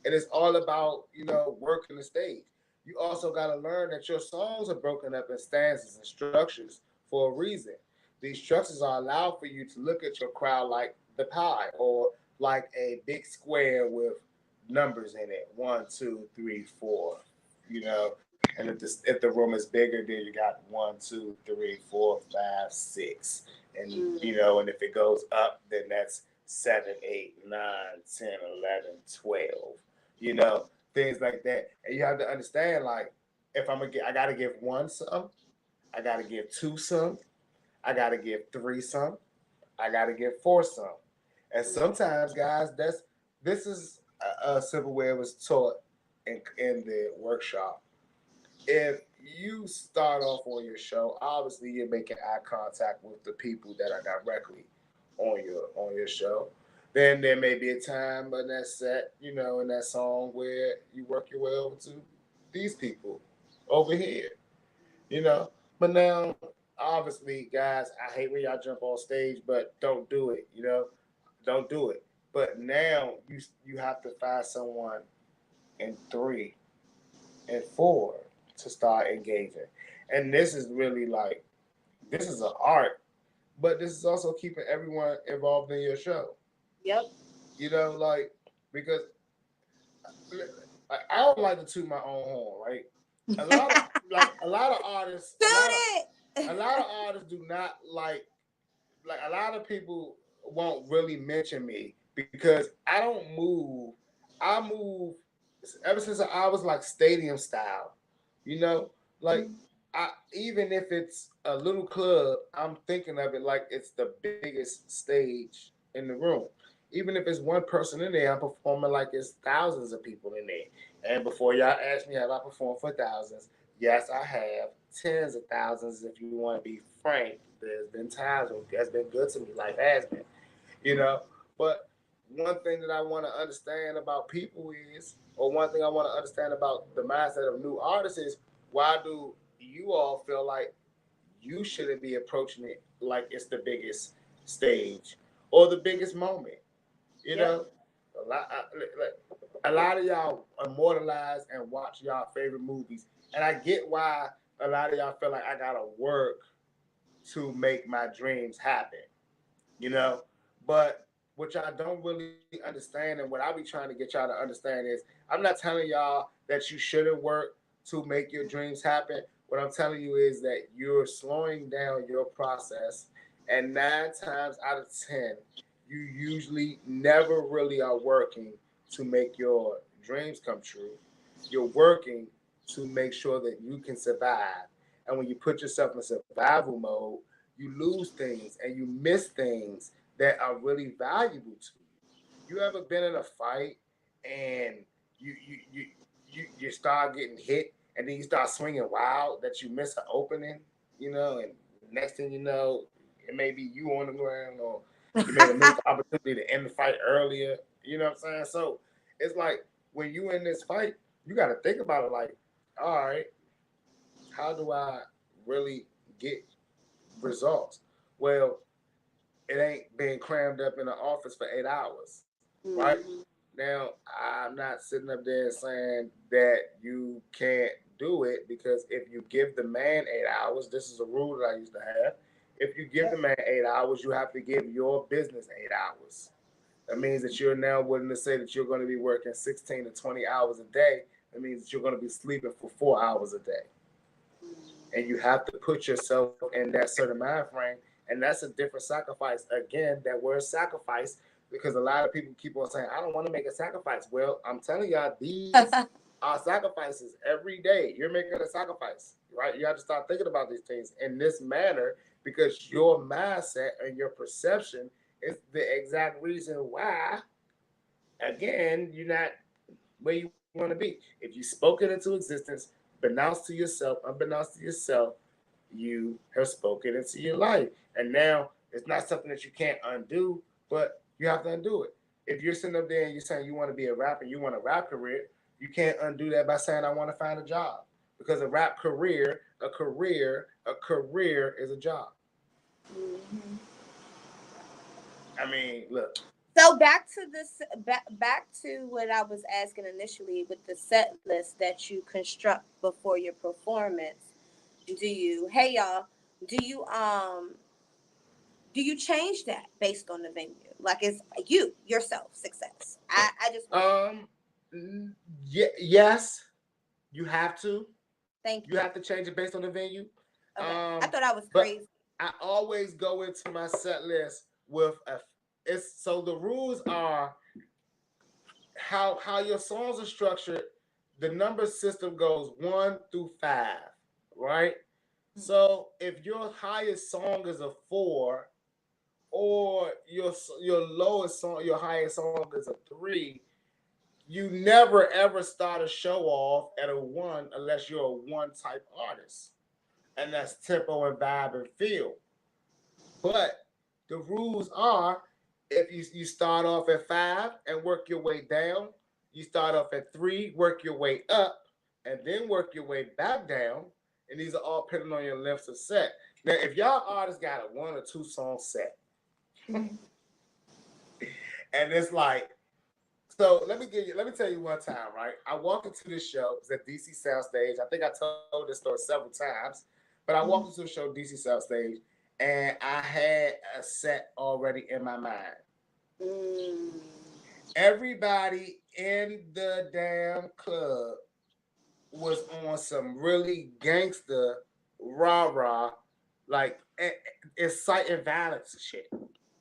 B: And it's all about, working the stage. You also got to learn that your songs are broken up in stanzas and structures for a reason. These structures are allowed for you to look at your crowd like the pie or like a big square with numbers in it 1, 2, 3, 4, and if the room is bigger, then you got 1, 2, 3, 4, 5, 6, and
A: Mm.
B: and if it goes up, then that's 7, 8, 9, 10, 11, 12, things like that. And you have to understand, like, if I gotta give one some, I gotta give two some, I gotta give three some, I gotta give four some. And sometimes, guys, this is a simple way it was taught in the workshop. If you start off on your show, obviously you're making eye contact with the people that are directly on your show. Then there may be a time in that set, in that song where you work your way over to these people over here, you know. But now, obviously, guys, I hate when y'all jump on stage, but don't do it, don't do it. But now you have to find someone in 3 and 4 to start engaging. And this is really like this is an art, but this is also keeping everyone involved in your show.
A: Yep.
B: Like because I don't like to toot my own horn, right? A lot of a lot of artists,
A: Shoot
B: a
A: it.
B: lot of artists do not like a lot of people won't really mention me because I don't move. I move ever since I was like stadium style, you know, like I even if it's a little club, I'm thinking of it like it's the biggest stage in the room. Even if it's one person in there, I'm performing like it's thousands of people in there. And before y'all ask me, have I performed for thousands? Yes, I have tens of thousands. If you want to be frank, there's been times when that's been good to me. Life has been, you know. But one thing that I want to understand about people is, or one thing I want to understand about the mindset of new artists is, why do you all feel like you shouldn't be approaching it like it's the biggest stage or the biggest moment? You
A: Yep.
B: know, a lot of y'all immortalize and watch y'all favorite movies, and I get why a lot of y'all feel like I gotta work to make my dreams happen. you know. But what y'all don't really understand, and what I be trying to get y'all to understand is, I'm not telling y'all that you shouldn't work to make your dreams happen. What I'm telling you is that you're slowing down your process, and 9 times out of 10, you usually never really are working to make your dreams come true. You're working to make sure that you can survive. And when you put yourself in survival mode, you lose things and you miss things that are really valuable to you. You ever been in a fight and you start getting hit and then you start swinging wild that you miss an opening, and next thing you know, it may be you on the ground, or you may have missed the opportunity to end the fight earlier. You know what I'm saying? So it's like when you in this fight, you got to think about it like, all right, how do I really get results? Well, it ain't being crammed up in the office for 8 hours, right?
A: Mhm.
B: Now, I'm not sitting up there saying that you can't do it, because if you give the man 8 hours, this is a rule that I used to have. If you give the man 8 hours, you have to give your business 8 hours. That means that you're now willing to say that you're going to be working 16 to 20 hours a day. That means that you're going to be sleeping for 4 hours a day. And you have to put yourself in that certain mind frame, and that's a different sacrifice. Again, that word sacrifice, because a lot of people keep on saying, I don't want to make a sacrifice. Well, I'm telling y'all, these are sacrifices every day. You're making a sacrifice, right? You have to start thinking about these things in this manner, because your mindset and your perception is the exact reason why, again, you're not where you want to be. If you spoke it into existence, unbeknownst to yourself, you have spoken into your life. And now it's not something that you can't undo, but you have to undo it. If you're sitting up there and you're saying you want to be a rapper, you want a rap career, you can't undo that by saying I want to find a job. Because a rap career, a career is a job.
A: Mhm.
B: I mean, look.
A: So back to this, back to what I was asking initially with the set list that you construct before your performance. Do you, hey y'all, do you do you change that based on the venue? Like it's you yourself success. I just want to
B: Um, yes, you have to.
A: thank
B: You
A: you.
B: have to change it based on the venue.
A: Okay, I thought I was
B: But
A: crazy.
B: I always go into my set list with a. It's so the rules are how your songs are structured. The number system goes 1 through 5, right? So if your highest song is a 4, or your lowest song, your highest song is a 3, you never ever start a show off at a 1 unless you're a 1 type artist, and that's tempo and vibe and feel. But the rules are, if you start off at 5 and work your way down, you start off at 3, work your way up, and then work your way back down. And these are all depending on your lengths of set. Now, if y'all artists got a 1 or 2 song set, and it's like, so let me tell you one time, right? I walked into this show, it was at DC Soundstage. I think I told this story several times, but I walked into the show DC Soundstage, and I had a set already in my mind.
A: Mm.
B: Everybody in the damn club was on some really gangster rah rah, like inciting violence shit,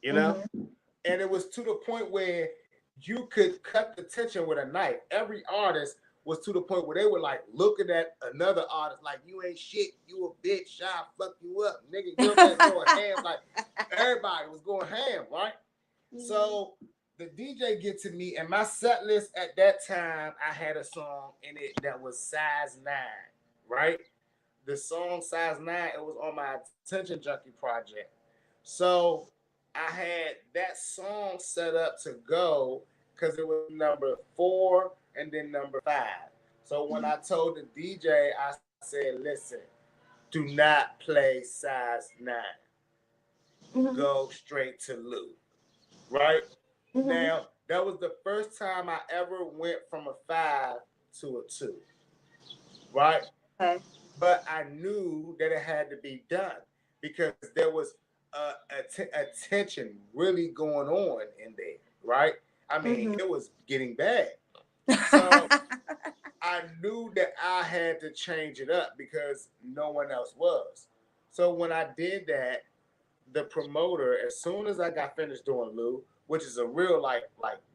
B: you know?
A: Mm-hmm.
B: And it was to the point where you could cut the tension with a knife. Every artist was to the point where they were like looking at another artist like, you ain't shit, you a bitch, I'll fuck you up, nigga. You know what I'm saying? Going ham, like everybody was going ham, right? So the DJ get to me, and my set list at that time, I had a song in it that was size 9, right? The song size 9, it was on my Attention Junkie project. So I had that song set up to go because it was number 4 and then number 5. So when I told the DJ, I said, listen, do not play size 9.
A: Mm-hmm.
B: Go straight to Lou, right?
A: Mm-hmm.
B: Now, that was the first time I ever went from a 5 to a 2, right?
A: Okay.
B: But I knew that it had to be done because there was attention really going on in there, right? I mean,
A: Mhm.
B: it was getting bad. So I knew that I had to change it up because no one else was. So when I did that, the promoter, as soon as I got finished doing Lou, which is a real like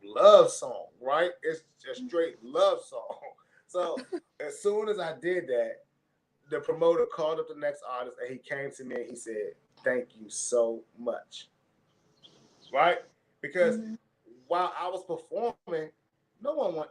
B: love song, right? It's a straight love song. So as soon as I did that, the promoter called up the next artist and he came to me and he said, "Thank you so much." Right? Because
A: Mhm.
B: while I was performing, no one want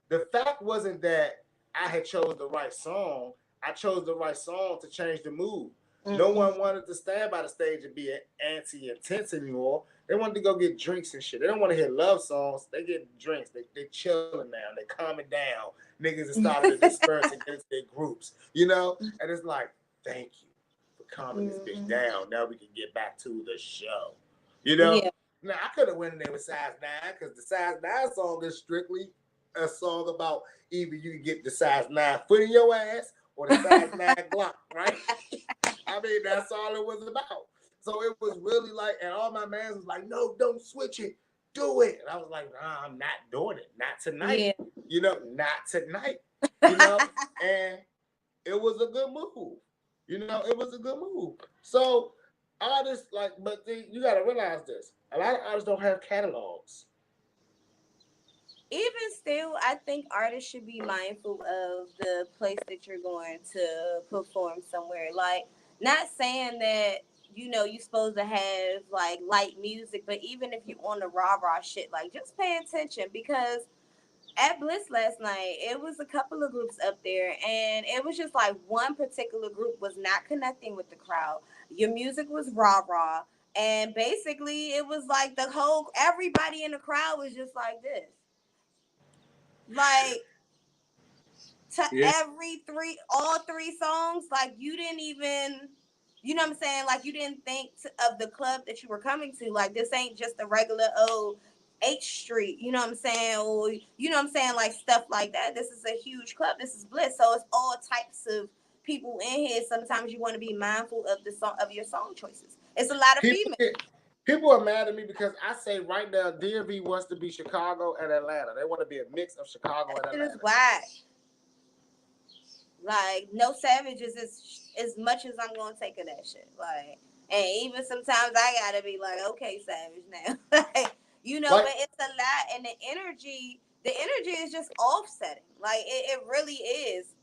B: the fact wasn't that I had chose the right song. I chose the right song to change the mood. No
A: Mm-mm.
B: one wanted to stand by the stage and be anti-intense anymore. They wanted to go get drinks and shit. They don't want to hear love songs. They get drinks. They chilling now. They calming down. Niggas are starting to disperse and get into their groups. You know? And it's like, thank you for calming this bitch
A: Mhm.
B: down. Now we can get back to the show. You know?
A: Yeah.
B: Now I could have went in there with size 9 because the size 9 song is strictly a song about either you get the size 9 foot in your ass or the size 9 Glock, right? I mean, that's all it was about. So it was really like, and all my mans was like, no, don't switch it, do it. And I was like, nah, I'm not doing it, not tonight.
A: Yeah.
B: You know, not tonight. You know, and it was a good move. You know, it was a good move. So artists like, but you got to realize this: a lot of artists don't have catalogs.
A: Even still, I think artists should be mindful of the place that you're going to perform somewhere. Like, not saying that you're supposed to have like light music, but even if you on the rah rah shit, like just pay attention because at Bliss last night, it was a couple of groups up there, and it was just like one particular group was not connecting with the crowd. Your music was rah rah, and basically, it was like the whole everybody in the crowd was just like this, like to
B: Yeah.
A: all three songs, like you didn't even. You know what I'm saying? Like you didn't think of the club that you were coming to. Like this ain't just a regular H Street, you know what I'm saying? Or you know what I'm saying, like stuff like that. This is a huge club. This is Bliss. So it's all types of people in here. Sometimes you want to be mindful of the song of your song choices. It's a lot of
B: People
A: females.
B: get, people are mad at me because I say right now DMV wants to be Chicago and Atlanta. They want to be a mix of Chicago
A: That
B: and
A: shit is
B: Atlanta.
A: whack. Like no savages as much as I'm gonna take of that shit. Like, and even sometimes I gotta be like, okay, savage now. Like,
B: Like,
A: but it's a lot, and the energy is just offsetting. Like it really is.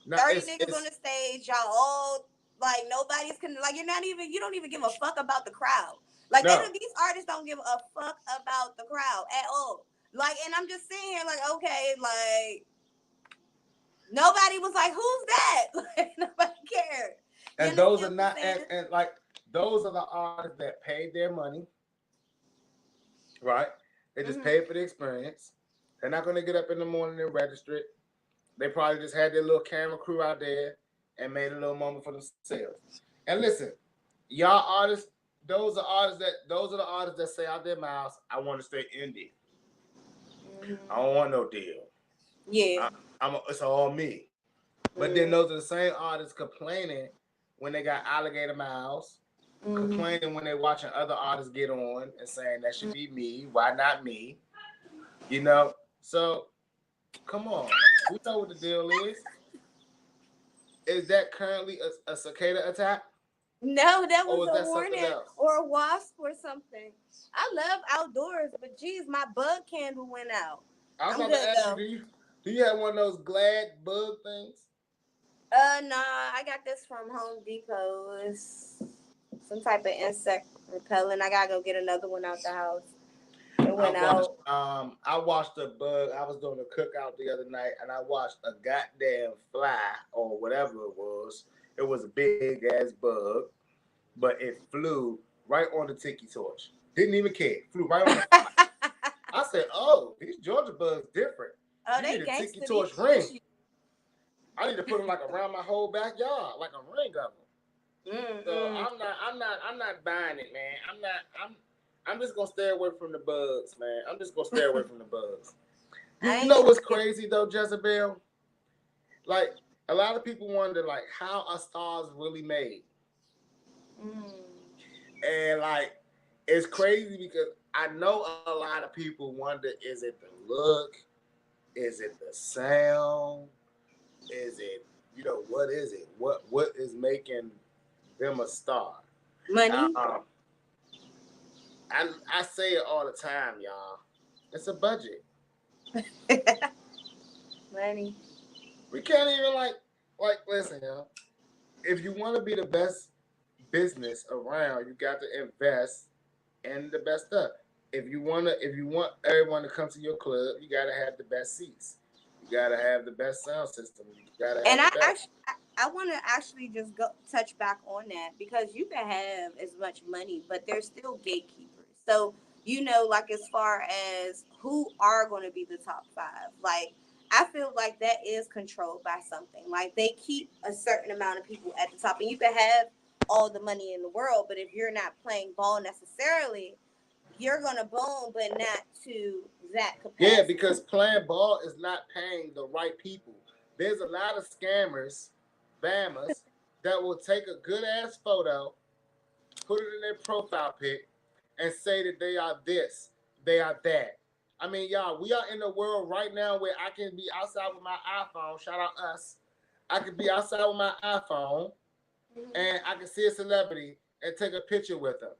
B: no,
A: 30 niggas on
B: it's
A: the stage, y'all all like nobody's like you don't even give a fuck about the crowd. Like
B: no,
A: these artists don't give a fuck about the crowd at all. Like, and I'm just sitting here like, okay, like nobody was like, who's that? Like nobody cared. You
B: and
A: understand
B: those
A: what
B: are
A: I'm
B: not
A: saying?
B: and like those are the artists that paid their money, right? They just
A: Mm-hmm.
B: paid for the experience. They're not gonna get up in the morning and register it. They probably just had their little camera crew out there and made a little moment for themselves. And listen, y'all artists, those are the artists that say out their mouths, I want to stay indie. I
A: Mm-hmm.
B: don't want no deal.
A: Yeah.
B: It's all me. But then
A: Mm-hmm.
B: those are the same artists complaining when they got alligator miles,
A: Mm-hmm.
B: complaining when they're watching other artists get on and saying that should be me. Why not me? You know? So come on. We know what the deal is. Is that currently a cicada attack?
A: No, that
B: Or
A: was
B: is
A: a
B: that something
A: hornet
B: else?
A: or a wasp or something. I love outdoors, but geez, my bug candle went out.
B: I was
A: I'm
B: about to
A: good
B: ask you,
A: though.
B: do you have one of those Glad bug things?
A: Nah, I got this from Home Depot. It's some type of insect repellent. I gotta go get another one out the house. It went out.
B: I watched a bug. I was doing a cookout the other night and I watched a goddamn fly or whatever it was. It was a big ass bug, but it flew right on the tiki torch. Didn't even care. Flew right on the fire. I said, "Oh, these Georgia bugs different.
A: Oh,
B: You need
A: they
B: a tiki
A: gangster. These
B: torch ring.
A: shit.
B: I need to put them like around my whole backyard, like a ring of them." So
A: Mm-mm.
B: I'm not buying it, man. I'm just gonna stay away from the bugs, man. I'm just gonna stay away from the bugs. You
A: I
B: know
A: ain't
B: what's
A: trying to get.
B: crazy though, Jezebel? Like a lot of people wonder like how are stars really made?
A: Mm.
B: And like, it's crazy because I know a lot of people wonder: is it the look? Is it the sound? Is it, what is it? What is making them a star?
A: Money.
B: Um, I say it all the time, y'all. It's a budget.
A: Money.
B: We can't even listen, y'all. If you want to be the best business around, you got to invest in the best stuff. If you want everyone to come to your club, you gotta have the best seats. You gotta have the best sound system. You gotta have the
A: And
B: best.
A: I want to actually just go touch back on that because you can have as much money, but there's still gatekeepers. So like as far as who are going to be the top five, like I feel like that is controlled by something. Like they keep a certain amount of people at the top, and you can have all the money in the world, but if you're not playing ball necessarily, you're gonna boom, but not to that
B: Yeah,
A: capacity.
B: because playing ball is not paying the right people. There's a lot of scammers, bammers, that will take a good ass photo, put it in their profile pic, and say that they are this, they are that. I mean, y'all, we are in a world right now where I can be outside with my iPhone. Shout out us. I could be outside with my iPhone, and I can see a celebrity and take a picture with them.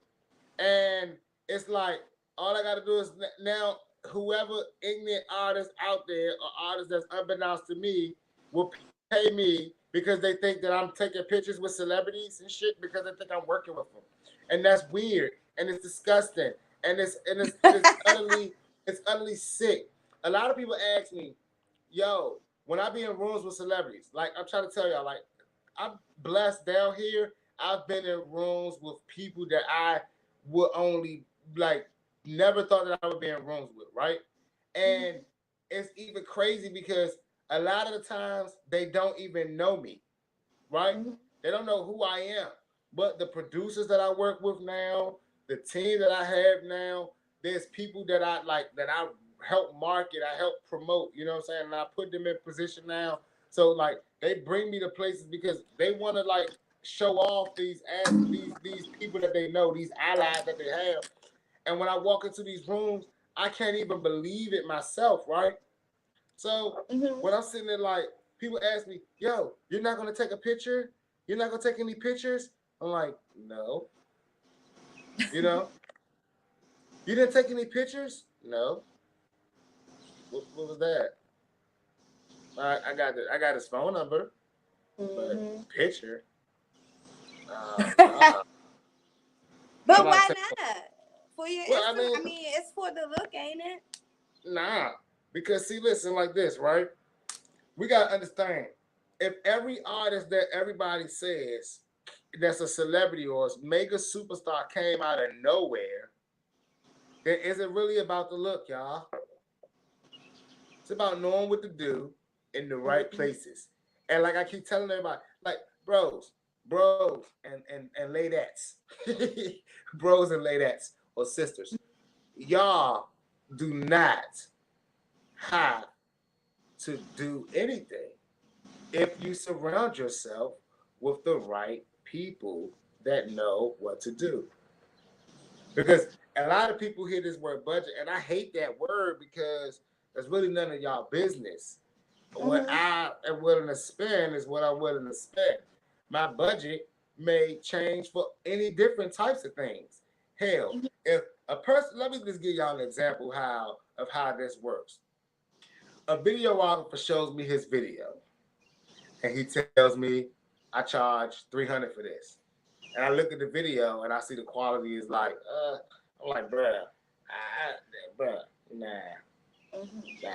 B: And it's like all I got to do is now whoever ignorant artist out there or artist that's unbeknownst to me will pay me because they think that I'm taking pictures with celebrities and shit because they think I'm working with them, and that's weird and it's disgusting and it's utterly sick. A lot of people ask me, "Yo, when I be in rooms with celebrities, like I'm trying to tell y'all, like I'm blessed down here. I've been in rooms with people that I would only like never thought that I would be in rooms with, right? And it's even crazy because a lot of the times they don't even know me, right? They don't know who I am. But the producers that I work with now, the team that I have now, there's people that I help market, I help promote, you know what I'm saying? And I put them in position now. So like they bring me to places because they want to like show off these people that they know, these allies that they have. And when I walk into these rooms, I can't even believe it myself, right? So
A: Mm-hmm.
B: when I'm sitting there, like people ask me, "Yo, you're not gonna take a picture? You're not gonna take any pictures?" I'm like, "No." You know, you didn't take any pictures? No. What was that? I got his phone number, but
A: Mm-hmm.
B: picture? Nah. I'm
A: But
B: not
A: why
B: taking.
A: not? For your
B: Well, I
A: Instagram,
B: mean,
A: I mean, it's for the look, ain't it?
B: nah. Because see, listen, like this, right? We gotta understand. If every artist that everybody says that's a celebrity or a mega superstar came out of nowhere, then is it really about the look, y'all? It's about knowing what to do in the right
A: Mm-hmm.
B: places. And like I keep telling everybody, like bros, and ladettes, bros and ladettes or sisters, y'all do not have to do anything if you surround yourself with the right people that know what to do. Because a lot of people hear this word budget, and I hate that word because it's really none of y'all business. What
A: Mm-hmm.
B: I am willing to spend is what I'm willing to spend. My budget may change for any different types of things. Hell, if a person, let me just give y'all an example of how this works. A videographer shows me his video, and he tells me I charge 300 for this. And I look at the video and I see the quality is like, I'm like, bruh, nah, nah.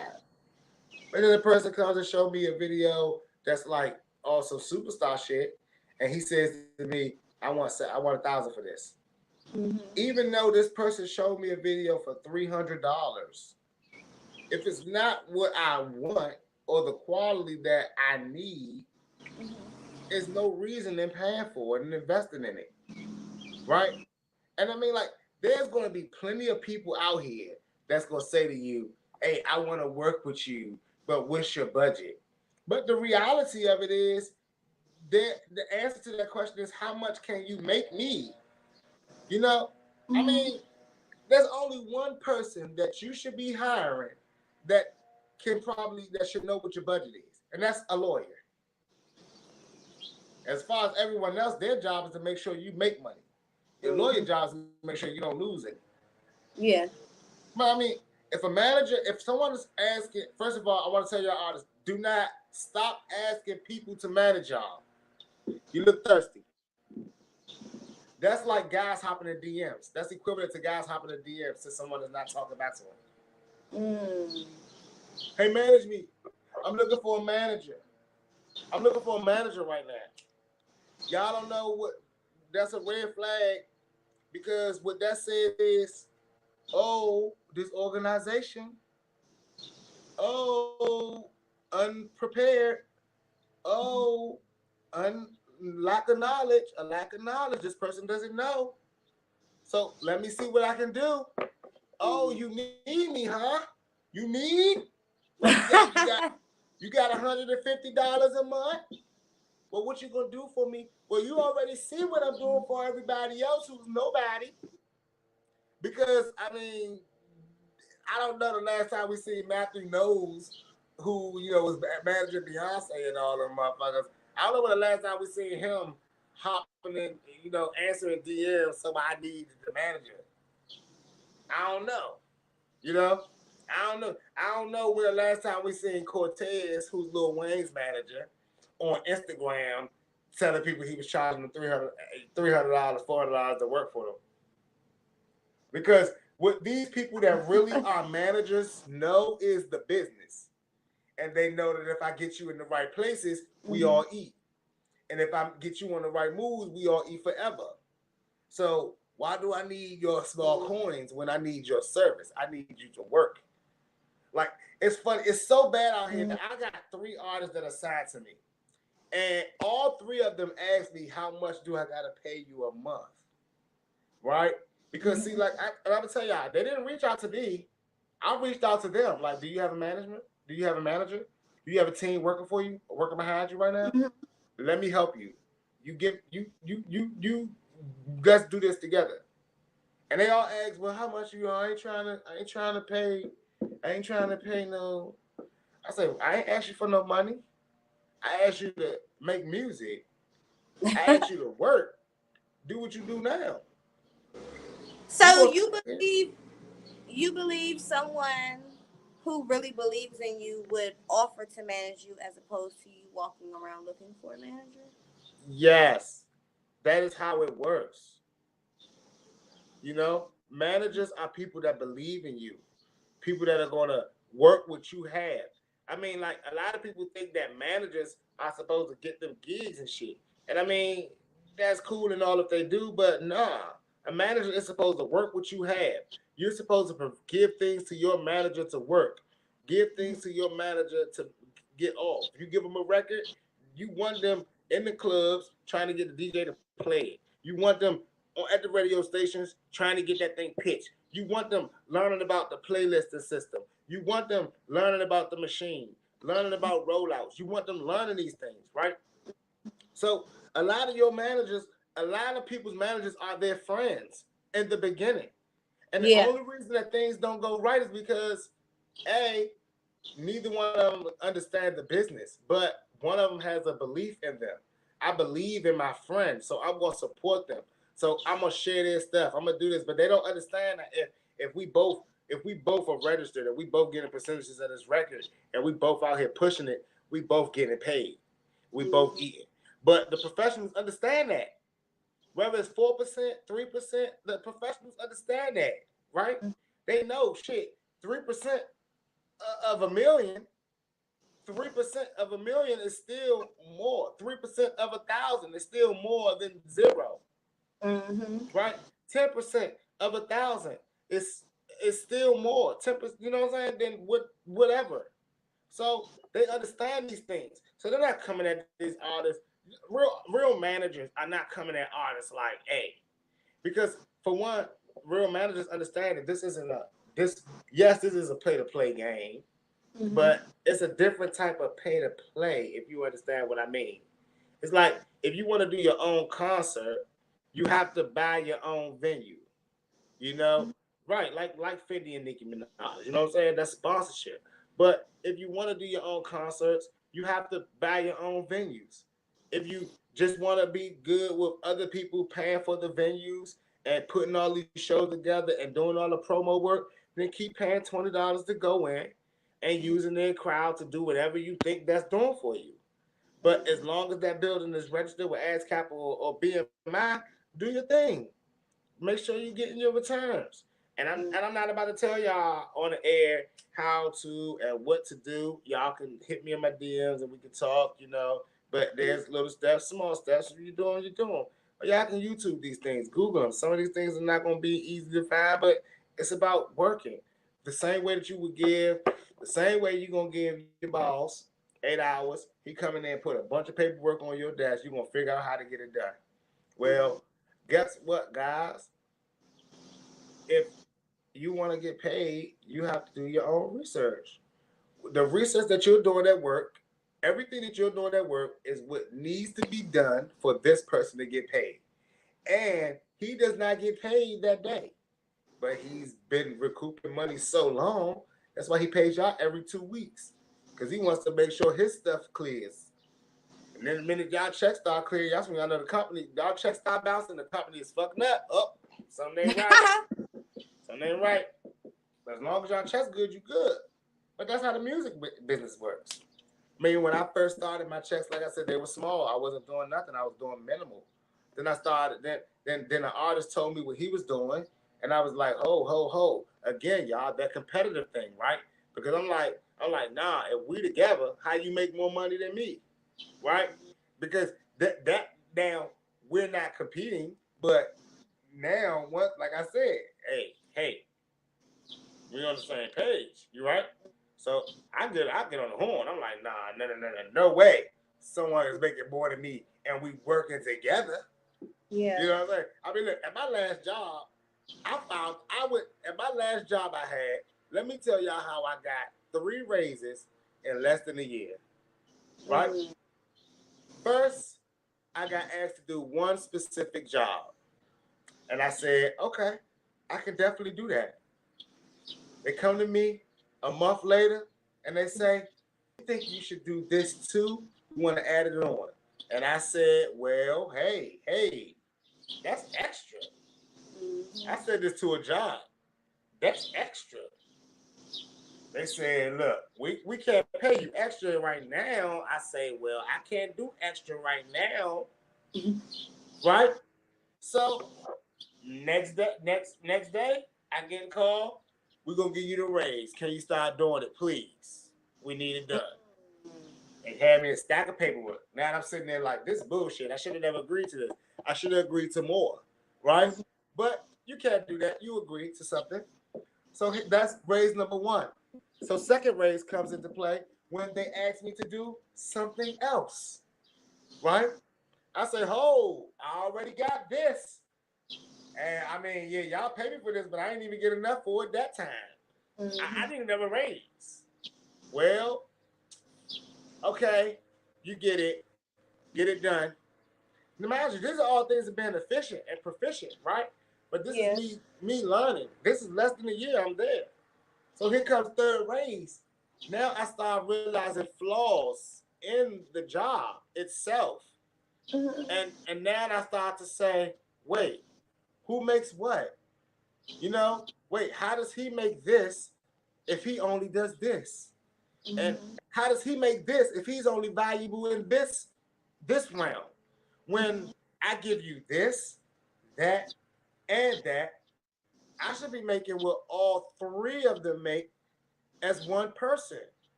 B: But then the person comes and show me a video that's like also superstar shit, and he says to me, I want 1,000 for this.
A: Mm-hmm.
B: Even though this person showed me a video for $300, if it's not what I want or the quality that I need, there's no reason in paying for it and investing in it, right? And I mean, like, there's going to be plenty of people out here that's going to say to you, "Hey, I want to work with you, but what's your budget?" But the reality of it is, the answer to that question is how much can you make me? You know, I
A: Mm-hmm.
B: mean, there's only one person that you should be hiring that that should know what your budget is, and that's a lawyer. As far as everyone else, their job is to make sure you make money. Your lawyer
A: Mm-hmm.
B: job is to make sure you don't lose it.
A: Yeah.
B: But I mean, if someone is asking, first of all, I want to tell y'all artists, do not stop asking people to manage y'all. You look thirsty. That's like guys hopping in DMs. That's equivalent to guys hopping in DMs to someone that's not talking back to them.
A: Mm.
B: Hey, manage me. I'm looking for a manager. I'm looking for a manager right now. Y'all don't know what that's a red flag because what that says is, oh, this organization, oh, unprepared, oh, lack of knowledge, a lack of knowledge. This person doesn't know. So let me see what I can do. Oh, you need me, huh? You need? Well, you got $150 a month. Well, what you gonna do for me? Well, you already see what I'm doing for everybody else who's nobody. Because I mean, I don't know the last time we seen Matthew Knowles, who was managing Beyonce and all them motherfuckers. I don't know when the last time we seen him hopping in, answering DMs. Somebody I need the manager. I don't know. You know, I don't know. I don't know when the last time we seen Cortez, who's Lil Wayne's manager, on Instagram, telling people he was charging them $300, $400 to work for them. Because what these people that really are managers know is the business. And they know that if I get you in the right places, we
A: Mm-hmm.
B: all eat. And if I get you on the right moves, we all eat forever. So why do I need your small coins when I need your service? I need you to work. Like, it's funny. It's so bad out here that I got 3 artists that are signed to me. And all 3 of them asked me, how much do I got to pay you a month? Right? Because, see, like, I'm going to tell y'all, they didn't reach out to me. I reached out to them. Like, do you have a management? Do you have a manager? Do you have a team working for you or working behind you right now?
A: Mm-hmm.
B: Let me help you. You let's do this together. And they all ask, well, how much you are? I ain't trying to pay. I ain't trying to pay no. I say, I ain't asked you for no money. I asked you to make music. I asked you to work. Do what you do now. You
A: So
B: supposed
A: you
B: to, yeah.
A: believe someone who really believes in you would offer to manage you as opposed to you walking around looking for a manager?
B: Yes, that is how it works. Managers are people that believe in you, people that are gonna work what you have. I mean, like a lot of people think that managers are supposed to get them gigs and shit. And I mean, that's cool and all if they do, but nah. A manager is supposed to work what you have. You're supposed to give things to your manager to work. Give things to your manager to get off. If you give them a record, you want them in the clubs trying to get the DJ to play it. You want them at the radio stations trying to get that thing pitched. You want them learning about the playlisting system. You want them learning about the machine, learning about rollouts. You want them learning these things, right? So a lot of your managers, a lot of people's managers are their friends in the beginning. And the
A: Yeah.
B: only reason that things don't go right is because A, neither one of them understand the business, but one of them has a belief in them. I believe in my friends, so I'm gonna support them. So I'm gonna share their stuff. I'm gonna do this, but they don't understand that if we both are registered and we both getting percentages of this record and we both out here pushing it, we both getting paid. We both
A: Mm-hmm.
B: eating. But the professionals understand that. Whether it's 4%, 3%, the professionals understand that, right? They know shit. 3% of a million 3% of a million is still more. 3% of 1,000 is still more than zero,
A: Mm-hmm.
B: right? 10% of 1,000 is still more. 10%, you know what I'm saying? Then whatever. So they understand these things. So they're not coming at these artists. Real managers are not coming at artists like, hey, because for one, real managers understand that this isn't a this. Yes, this is a pay to play game,
A: Mm-hmm.
B: but it's a different type of pay to play if you understand what I mean. It's like if you want to do your own concert, you have to buy your own venue. You know, right? Like 50 and Nicki Minaj. You know what I'm saying? That's sponsorship. But if you want to do your own concerts, you have to buy your own venues. If you just want to be good with other people paying for the venues and putting all these shows together and doing all the promo work, then keep paying $20 to go in and using their crowd to do whatever you think that's doing for you. But as long as that building is registered with Ads Capital or BMI, do your thing. Make sure you're getting your returns. And I'm not about to tell y'all on the air how to and what to do. Y'all can hit me in my DMs and we can talk, you know. But there's little steps, small steps. If you're doing, you're doing. Or y'all can YouTube these things, Google them. Some of these things are not going to be easy to find, but it's about working. The same way that you would give, the same way you're going to give your boss 8 hours. He come in there and put a bunch of paperwork on your desk. You're going to figure out how to get it done. Well, guess what, guys? If you want to get paid, you have to do your own research. The research that you're doing at work, everything that you're doing at work is what needs to be done for this person to get paid. And he does not get paid that day, but he's been recouping money so long. That's why he pays y'all every 2 weeks because he wants to make sure his stuff clears. And then the minute y'all checks start clearing, that's when y'all know the company, y'all checks start bouncing, the company is fucking up. Oh, something ain't right. Something ain't right. But as long as y'all chest good, you good. But that's how the music business works. I mean, when I first started, my checks, like I said, they were small. I wasn't doing nothing. I was doing minimal. Then I started. Then an artist told me what he was doing, and I was like, ho, ho, ho. Again, y'all, that competitive thing, right? Because I'm like, nah. If we together, how you make more money than me, right? Because that now we're not competing, but now what? Like I said, hey, we on the same page. You right? So I get on the horn. I'm like, nah, no way. Someone is making more than me, and we working together.
A: Yeah.
B: You know what I'm saying? I mean, look, at my last job, I would at my last job I had. Let me tell y'all how I got 3 raises in less than a year. Right? First, I got asked to do one specific job, and I said, okay, I can definitely do that. They come to me a month later and they say, we think you should do this too. We want to add it on. And I said, well, hey, that's extra. I said this to a job. That's extra. They said, look, we can't pay you extra right now. I say, well, I can't do extra right now. Right? So next day, I get a call. We're gonna give you the raise. Can you start doing it, please? We need it done. They had me a stack of paperwork. Now I'm sitting there like this bullshit. I should have never agreed to this. I should have agreed to more, right? But you can't do that. You agree to something. So that's raise number one. So second raise comes into play when they ask me to do something else, right? I say, "Oh, I already got this." And I mean, yeah, y'all pay me for this, but I didn't even get enough for it that time. I didn't have a raise. Well, okay, you get it done. Now, mind you, these are all things of being efficient and proficient, right? But this is
A: Yeah.
B: me learning. This is less than a year I'm there. So here comes third raise. Now I start realizing flaws in the job itself. And now I start to say, wait, who makes what? You know, wait, how does he make this if he only does this? And how does he make this if he's only valuable in this realm? When I give you this, that, and that, I should be making what all three of them make as one person.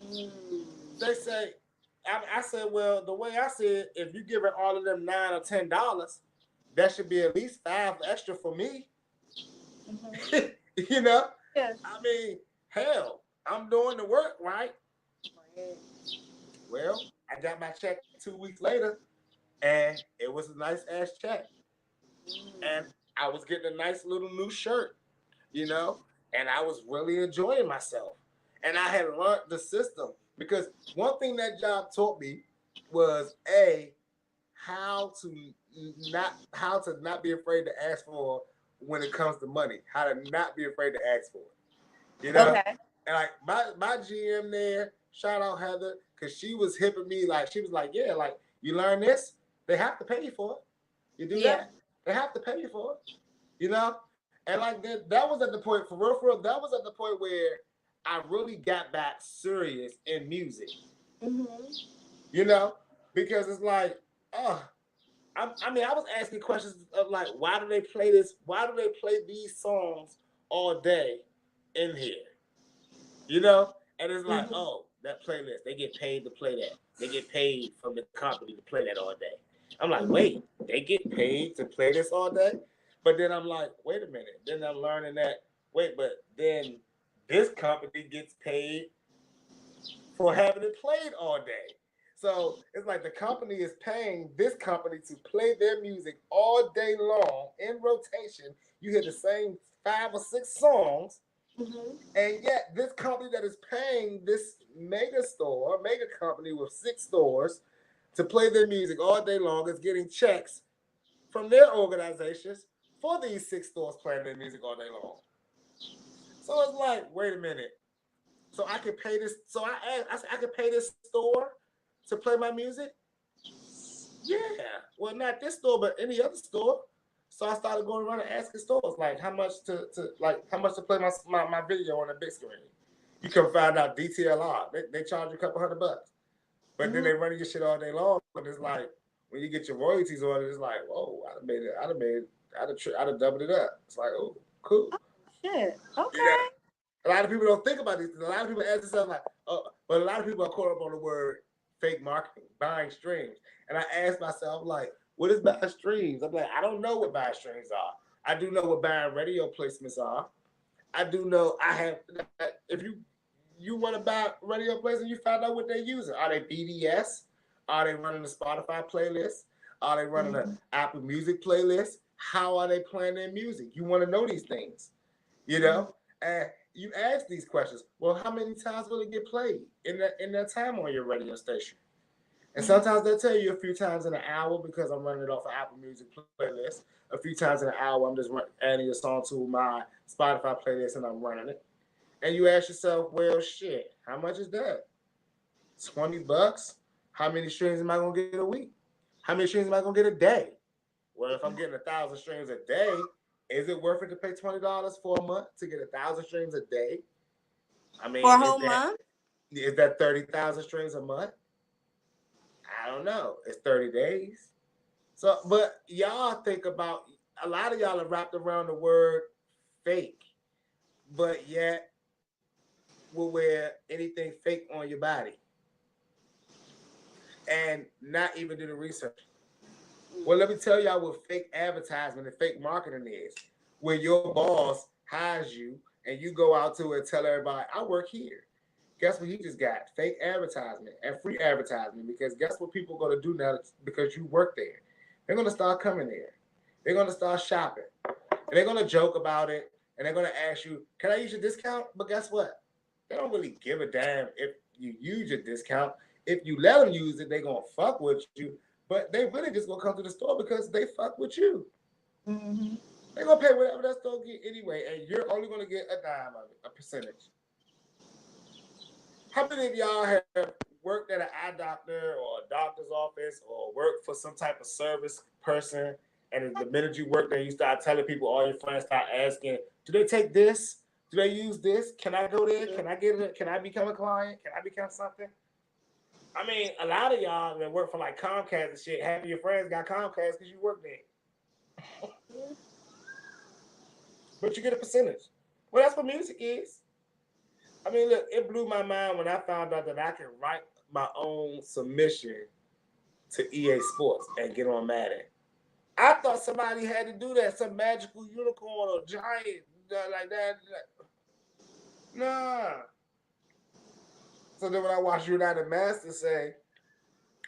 B: They say, I said, well, the way I see it, if you give it all of them $9 or $10, that should be at least five extra for me. You know,
A: Yes.
B: I mean, hell, I'm doing the work, right? Well, I got my check 2 weeks later, and it was a nice ass check, and I was getting a nice little new shirt, you know, and I was really enjoying myself, and I had learned the system because one thing that job taught me was a how to not be afraid to ask for when it comes to money. How to not be afraid to ask for it. You know?
A: Okay.
B: And like my GM there, shout out Heather, because she was hipping me like she was like, yeah, like you learn this, they have to pay you for it. You do
A: Yeah.
B: that, they have to pay you for it. You know? And like that was at the point for real, that was at the point where I really got back serious in music.
A: Mhm.
B: You know? Because it's like, oh, I mean, I was asking questions of like, why do they play this? Why do they play these songs all day in here? You know? And it's like,
A: Mhm.
B: oh, that playlist, they get paid to play that. They get paid from the company to play that all day. I'm like, wait,
A: Mhm.
B: they get paid to play this all day? But then I'm like, wait a minute. Then I'm learning that, wait, but then this company gets paid for having it played all day. So it's like the company is paying this company to play their music all day long in rotation. You hear the same 5 or 6 songs,
A: Mhm.
B: and yet this company that is paying this mega company with 6 stores to play their music all day long is getting checks from their organizations for these 6 stores playing their music all day long. So it's like, wait a minute. So I could pay this. So I said I could pay this store to play my music. Yeah. Well, not this store, but any other store. So I started going around and asking stores like how much to like how much to play my video on the big screen. You can find out DTLR. They charge you a couple $100, but then
A: Mhm.
B: they running your shit all day long. And it's like when you get your royalties on it, it's like whoa, I'd have made it. I'd have doubled it up. It's like oh cool.
A: Shit.
B: You know,
A: Okay.
B: a lot of people don't think about these things. A lot of people ask themselves like, oh, but a lot of people are caught up on the word fake marketing, buying streams. And I ask myself like, what is buying streams? I'm like, I don't know what buying streams are. I do know what buying radio placements are. I do know I have. If you want to buy radio placements, you find out what they're using. Are they BDS? Are they running a Spotify playlist? Are they running an
A: Mhm.
B: Apple Music playlist? How are they playing their music? You want to know these things, you
A: Mhm.
B: know? And you ask these questions. Well, how many times will it get played in that time on your radio station? And
A: Mhm.
B: sometimes they'll tell you a few times in an hour because I'm running it off an Apple Music playlist. A few times in an hour, I'm just adding a song to my Spotify playlist and I'm running it. And you ask yourself, well, shit, how much is that? $20? How many streams am I gonna get a week? How many streams am I gonna get a day? Well, if I'm getting 1,000 streams a day, is it worth it to pay $20 for a month to get 1,000 streams a day? I
A: For
B: mean,
A: a whole month.
B: is that 30,000 streams a month? I don't know. It's 30 days. So, but y'all think about a lot of y'all are wrapped around the word fake, but yet will wear anything fake on your body and not even do the research. Well, let me tell y'all what fake advertisement and fake marketing is. When your boss hires you and you go out to it and tell everybody, I work here. Guess what he just got? Fake advertisement and free advertisement because guess what people are going to do now because you work there? They're going to start coming there. They're going to start shopping. And they're going to joke about it. And they're going to ask you, can I use your discount? But guess what? They don't really give a damn if you use your discount. If you let them use it, they're going to fuck with you. But they really just going to come to the store because they fuck with you.
A: Mhm.
B: They're going to pay whatever that store get anyway. And you're only going to get a dime of it, a percentage. How many of y'all have worked at an eye doctor or a doctor's office or worked for some type of service person? And the minute you work there, you start telling people, all your friends start asking, do they take this? Do they use this? Can I go there? Can I get it? Can I become a client? Can I become something? I mean, a lot of y'all that work for like Comcast and shit, half of your friends got Comcast because you work there. But you get a percentage. Well, that's what music is. I mean, look, it blew my mind when I found out that I can write my own submission to EA Sports and get on Madden. I thought somebody had to do that, some magical unicorn or giant like that. Nah. So then when I watched United Masters say,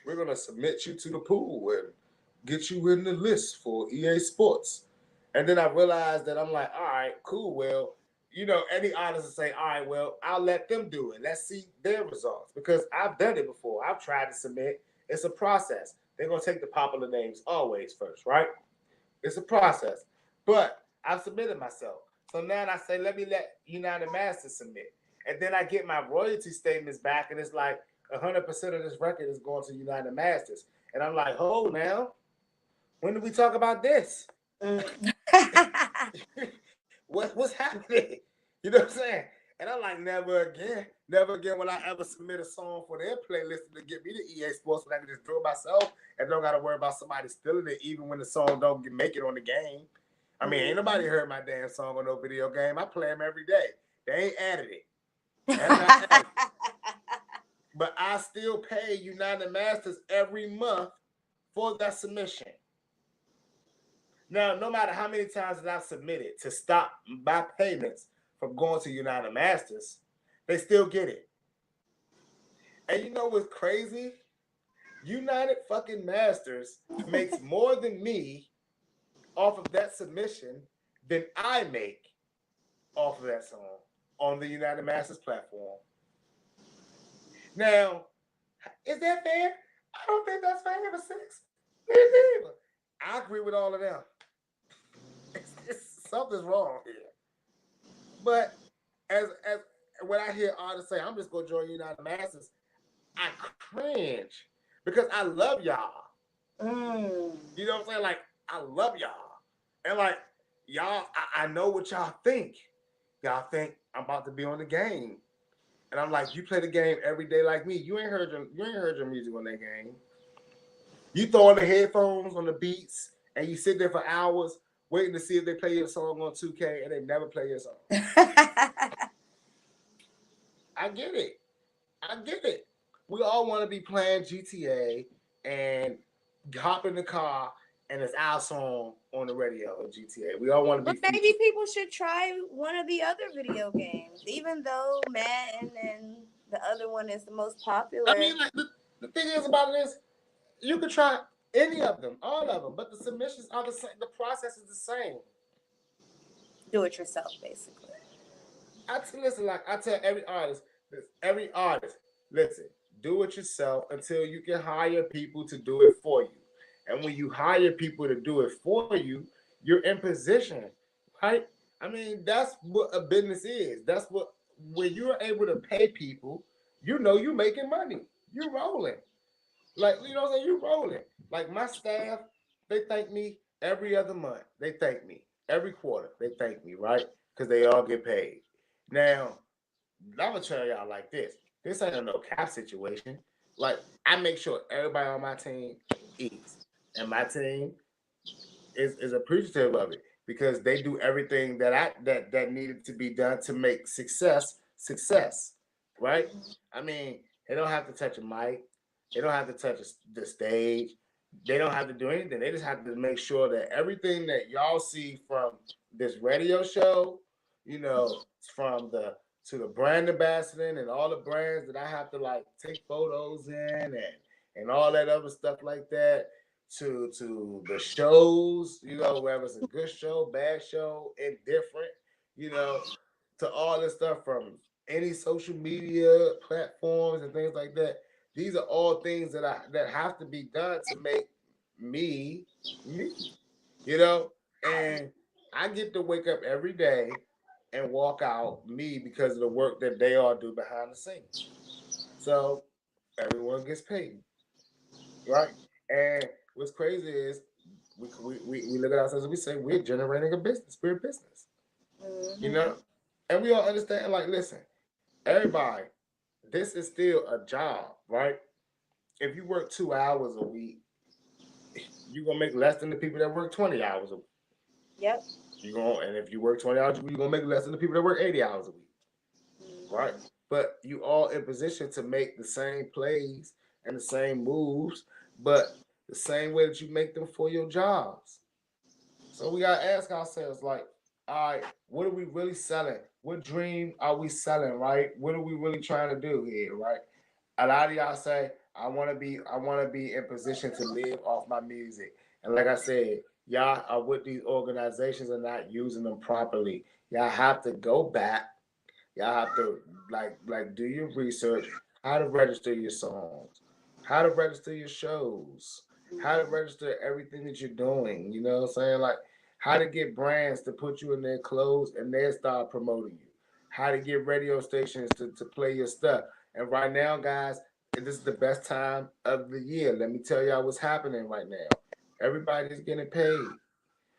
B: we're gonna submit you to the pool and get you in the list for EA Sports. And then I realized that I'm like, all right, cool. Well, any artist will say, all right, well, I'll let them do it. Let's see their results because I've done it before. I've tried to submit It's a process. They're gonna take the popular names always first, right? It's a process. But I've submitted myself. So now I say, let me let United Masters submit. And then I get my royalty statements back, and it's like 100% of this record is going to United Masters. And I'm like, hold now. When did we talk about this?
A: Mm.
B: What's happening? You know what I'm saying? And I'm like, never again. Never again will I ever submit a song for their playlist to get me to EA Sports when I can just do it myself and don't got to worry about somebody stealing it even when the song don't make it on the game. I mean, ain't nobody heard my damn song on no video game. I play them every day. They ain't added it. They have not added it. But I still pay United Masters every month for that submission. Now, no matter how many times that I've submitted to stop my payments from going to United Masters, they still get it. And you know what's crazy? United fucking Masters makes more than me off of that submission than I make off of that song on the United Masters platform. Now, is that fair? I don't think that's fair for six. I agree with all of them. Something's wrong here. But as when I hear artists say, I'm just gonna join United Masters, I cringe because I love y'all.
A: Mm.
B: You know what I'm saying? Like, I love y'all. And like y'all, I know what y'all think. Y'all think I'm about to be on the game. And I'm like, you play the game every day like me. You ain't heard your music on that game. You throw on the headphones on the beats and you sit there for hours waiting to see if they play your song on 2K and they never play your song. I get it. I get it. We all want to be playing GTA and hop in the car and it's our song on the radio of GTA. We all want to
A: But
B: be
A: maybe
B: featured.
A: people should try one of the other video games, even though Madden and the other one is the most
B: I
A: popular.
B: mean, like the thing is about it is you could try any of them, all of them, but the submissions are the same. The process is the same.
A: Do it yourself, basically.
B: Listen, like I tell every artist, listen, do it yourself until you can hire people to do it for you. And when you hire people to do it for you, you're in position, right? I mean, that's what a business is. That's what when you're able to pay people, you know you're making money. You're rolling. Like, you know what I'm saying? You rolling. Like my staff, they thank me every other month. They thank me every quarter. They thank me, right? Because they all get paid. Now, I'm gonna tell y'all like this. This ain't a no cap situation. Like I make sure everybody on my team eats, and my team is appreciative of it because they do everything that needed to be done to make success, right? I mean, they don't have to touch a mic, they don't have to touch the stage, they don't have to do anything. They just have to make sure that everything that y'all see from this radio show, you know, from the to the brand ambassador and all the brands that I have to like take photos in and all that other stuff like that to the shows, you know, whether it's a good show, bad show, indifferent, you know, to all this stuff from any social media platforms and things like that. These are all things that have to be done to make me me, you know, and I get to wake up every day and walk out me because of the work that they all do behind the scenes. So everyone gets paid, right? And what's crazy is we look at ourselves and we say we're generating a business. We're a business, you
A: Hmm.
B: know? And we all understand, like, listen, everybody, this is still a job, right? If you work 2 hours a week, you're gonna make less than the people that work 20 hours a week.
A: Yep.
B: And if you work 20 hours a week, you're gonna make less than the people that work 80 hours a week, right?
A: Hmm.
B: But you all in position to make the same plays and the same moves, but the same way that you make them for your jobs. So we gotta ask ourselves, like, all right, what are we really selling? What dream are we selling, right? What are we really trying to do here, right? A lot of y'all say, I wanna be in position to live off my music. And like I said, y'all are with these organizations and not using them properly. Y'all have to go back. Y'all have to like do your research, how to register your songs, how to register your shows, how to register everything that you're doing. You know what I'm saying? Like how to get brands to put you in their clothes and they start promoting you. How to get radio stations to play your stuff. And right now, guys, this is the best time of the year. Let me tell y'all what's happening right now. Everybody's getting paid.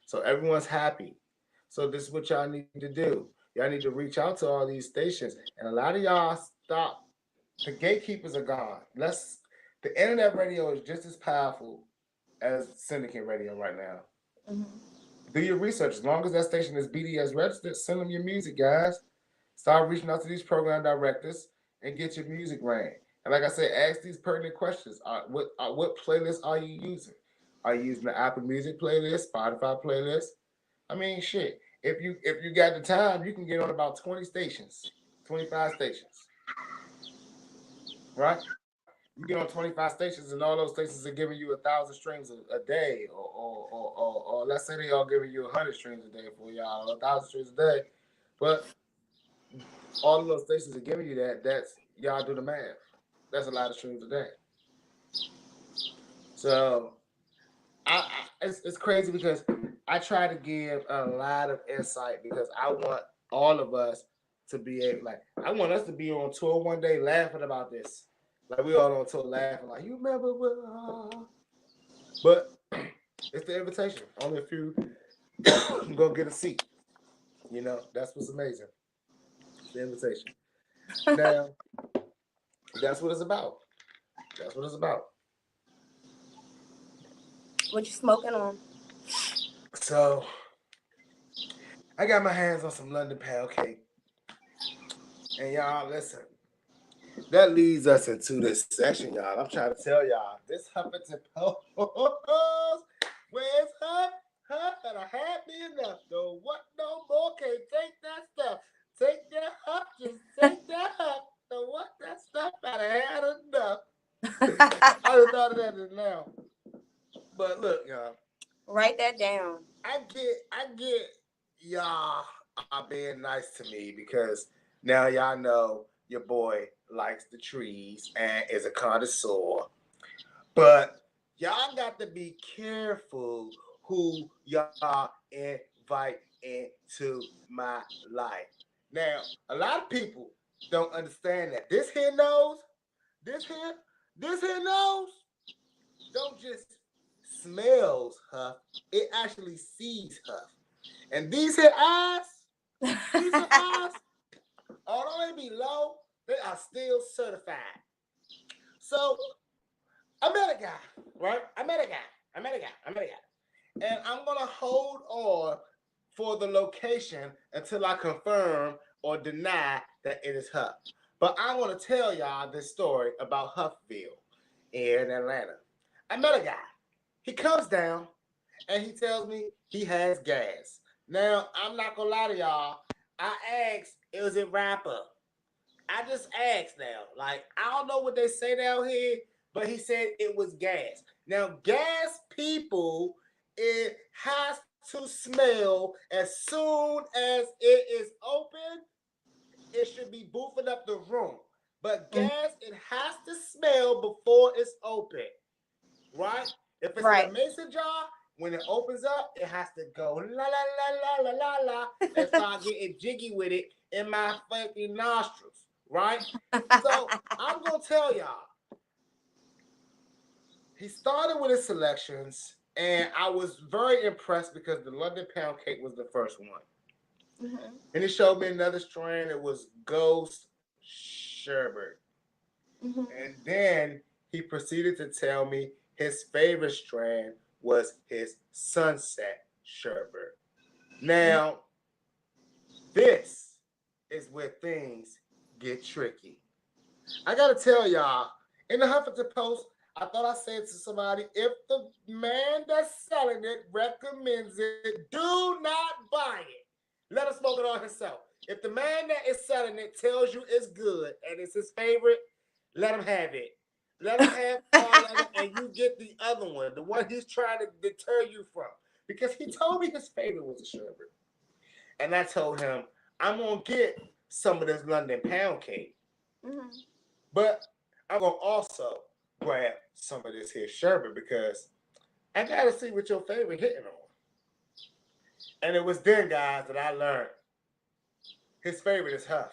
B: So everyone's happy. So this is what y'all need to do. Y'all need to reach out to all these stations. And a lot of y'all stop. The gatekeepers are gone. The internet radio is just as powerful as syndicate radio right now.
A: Mm-hmm.
B: Do your research. As long as that station is BDS registered, send them your music, guys. Start reaching out to these program directors and get your music ran. And like I said, ask these pertinent questions. What playlist are you using? Are you using the Apple Music playlist, Spotify playlist? I mean, shit. If you got the time, you can get on about 20 stations, 25 stations, right? You get on 25 stations, and all those stations are giving you 1,000 streams a day, or let's say they all giving you 100 streams a day for y'all, or 1,000 streams a day. But all of those stations are giving you that. That's y'all do the math. That's a lot of streams a day. So it's crazy because I try to give a lot of insight because I want all of us to be able, like, I want us to be on tour one day laughing about this. Like we all on tour laughing, like you remember what? But it's the invitation. Only a few go get a seat. You know, that's what's amazing. It's the invitation. Now, that's what it's about. That's what it's about.
A: What you smoking on?
B: So I got my hands on some London pound cake. And y'all, listen, that leads us into this session, y'all. I'm trying to tell y'all, this Huffington Post, where's Huff? Huff and I happy enough. Don't want no more, can't take that stuff. Take that Huff, just take that Huff. Don't want that stuff, I done had enough. I just thought of that just now. But look, y'all,
A: Write that down.
B: I get y'all are being nice to me because now y'all know your boy likes the trees and is a connoisseur. But y'all got to be careful who y'all invite into my life. Now, a lot of people don't understand that. This here, this here nose don't just smells Huff, it actually sees Huff. And these here eyes, although they be low, they are still certified. So I met a guy, right? I met a guy. And I'm gonna hold on for the location until I confirm or deny that it is Huff. But I want to tell y'all this story about Huffville in Atlanta. I met a guy. He comes down and he tells me he has gas. Now, I'm not gonna lie to y'all. I asked, is it rapper? I just asked now. Like, I don't know what they say down here, but he said it was gas. Now, gas people, it has to smell as soon as it is open. It should be boofing up the room. But
A: Mm,
B: gas, it has to smell before it's open, right? If it's in a
A: right.
B: mason jar, when it opens up, it has to go la la la la la la la and start getting jiggy with it in my fucking nostrils, right? So I'm gonna tell y'all, he started with his selections, and I was very impressed because the London Pound Cake was the first one.
A: Mm-hmm.
B: And he showed me another strain. It was Ghost Sherbert.
A: Mm-hmm.
B: And then he proceeded to tell me his favorite strand was his Sunset Sherbert. Now, this is where things get tricky. I gotta tell y'all, in the Huffington Post, I thought I said to somebody, if the man that's selling it recommends it, do not buy it. Let him smoke it on himself. If the man that is selling it tells you it's good and it's his favorite, let him have it. Let him have all of it, and you get the other one, the one he's trying to deter you from. Because he told me his favorite was the sherbet. And I told him, I'm going to get some of this London pound cake,
A: Mm-hmm.
B: but I'm going to also grab some of this here sherbet because I gotta see what your favorite hitting on. And it was then, guys, that I learned his favorite is Huff.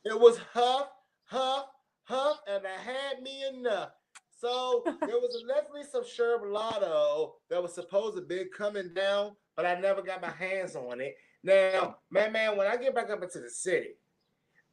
B: It was Huff, Huff, Huff, and I had me enough. So there was allegedly some Sherbalato that was supposed to be coming down, but I never got my hands on it. Now, man, when I get back up into the city,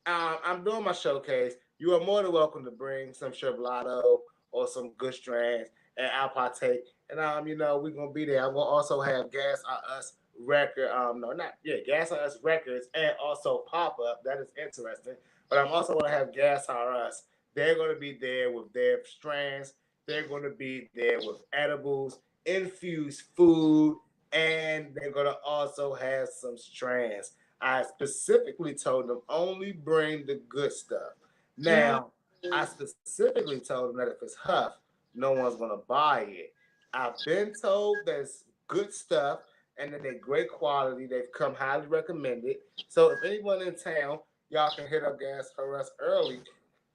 B: I'm doing my showcase. You are more than welcome to bring some Sherbalato or some good strands, and I'll partake. And we're gonna be there. I'm gonna also have Gas on Us record. No, not yeah, Gas on Us records, and also pop up. That is interesting. But I'm also gonna have Gas on Us. They're gonna be there with their strands. They're gonna be there with edibles, infused food, and they're gonna also have some strands. I specifically told them only bring the good stuff. Now, I specifically told them that if it's Huff, no one's gonna buy it. I've been told there's good stuff and that they're great quality. They've come highly recommended. So if anyone in town, y'all can hit up Gas for Us early.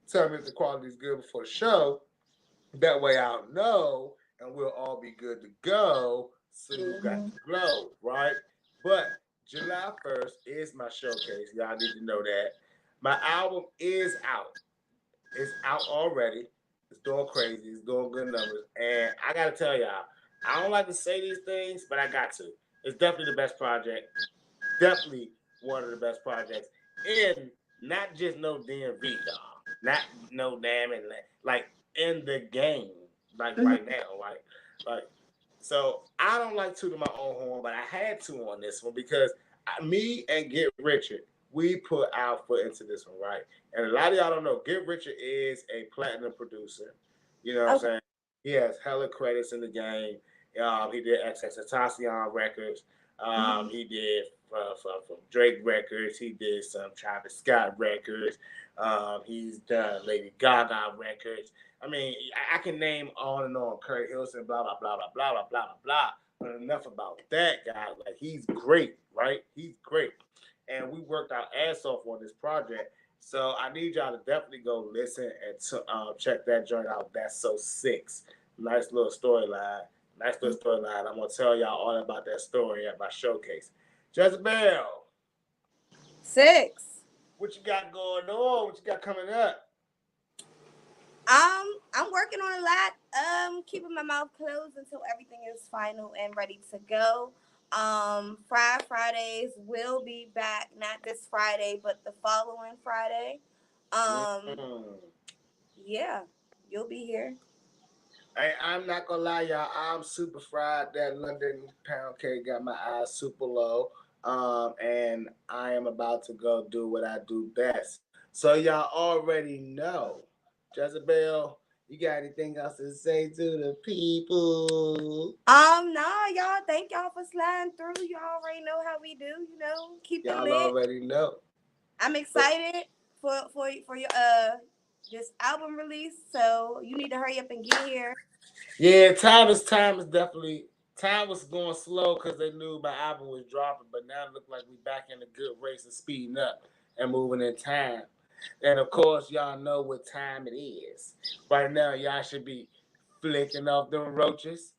B: Tell me if the quality is good before the show. That way I'll know and we'll all be good to go. Salute got the glow, right? But July 1st is my showcase. Y'all need to know that. My album is out. It's out already. It's doing crazy. It's doing good numbers. And I gotta tell y'all, I don't like to say these things, but I got to. It's definitely the best project. Definitely one of the best projects. In not just no DMV, dog. Not no damn and like in the game. Like right now. Like so I don't like tooting my own horn, but I had to on this one because me and Get Richard, we put our foot into this one, right? And a lot of y'all don't know, Get Richard is a platinum producer. You know what I'm
A: Okay.
B: saying? He has hella credits in the game. He did XXXTentacion records. He did from Drake records. He did some Travis Scott records. He's done Lady Gaga records. I mean, I can name on and on Kurt Hilson, blah blah blah blah blah blah blah blah. But enough about that guy. Like he's great, right? He's great, and we worked our ass off on this project. So I need y'all to definitely go listen and check that joint out. That's so six. Nice little storyline. Nice little storyline. I'm gonna tell y'all all about that story at my showcase. Jezebel,
A: Six.
B: what you got going on? What you got coming up?
A: I'm working on a lot. Keeping my mouth closed until everything is final and ready to go. Fridays will be back, not this Friday, but the following Friday. Um,
B: Mm.
A: yeah, you'll be here.
B: I'm not gonna lie, y'all. I'm super fried. That London pound cake got my eyes super low. And I am about to go do what I do best. So y'all already know. Jezebel, you got anything else to say to the people?
A: Nah, y'all. Thank y'all for sliding through. Y'all already know how we do. Keep it
B: Y'all
A: lit.
B: already know.
A: I'm
B: But
A: excited for your this album release. So you need to hurry up and get here.
B: yeah, time is definitely time was going slow because they knew my album was dropping, but now it looked like we back in a good race of speeding up and moving in time. And of course, y'all know what time it is. Right now, y'all should be flicking off them roaches,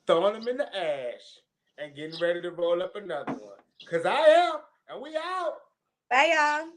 B: throwing them in the ash, and getting ready to roll up another one. Cause I am, and we out.
A: Bye, y'all.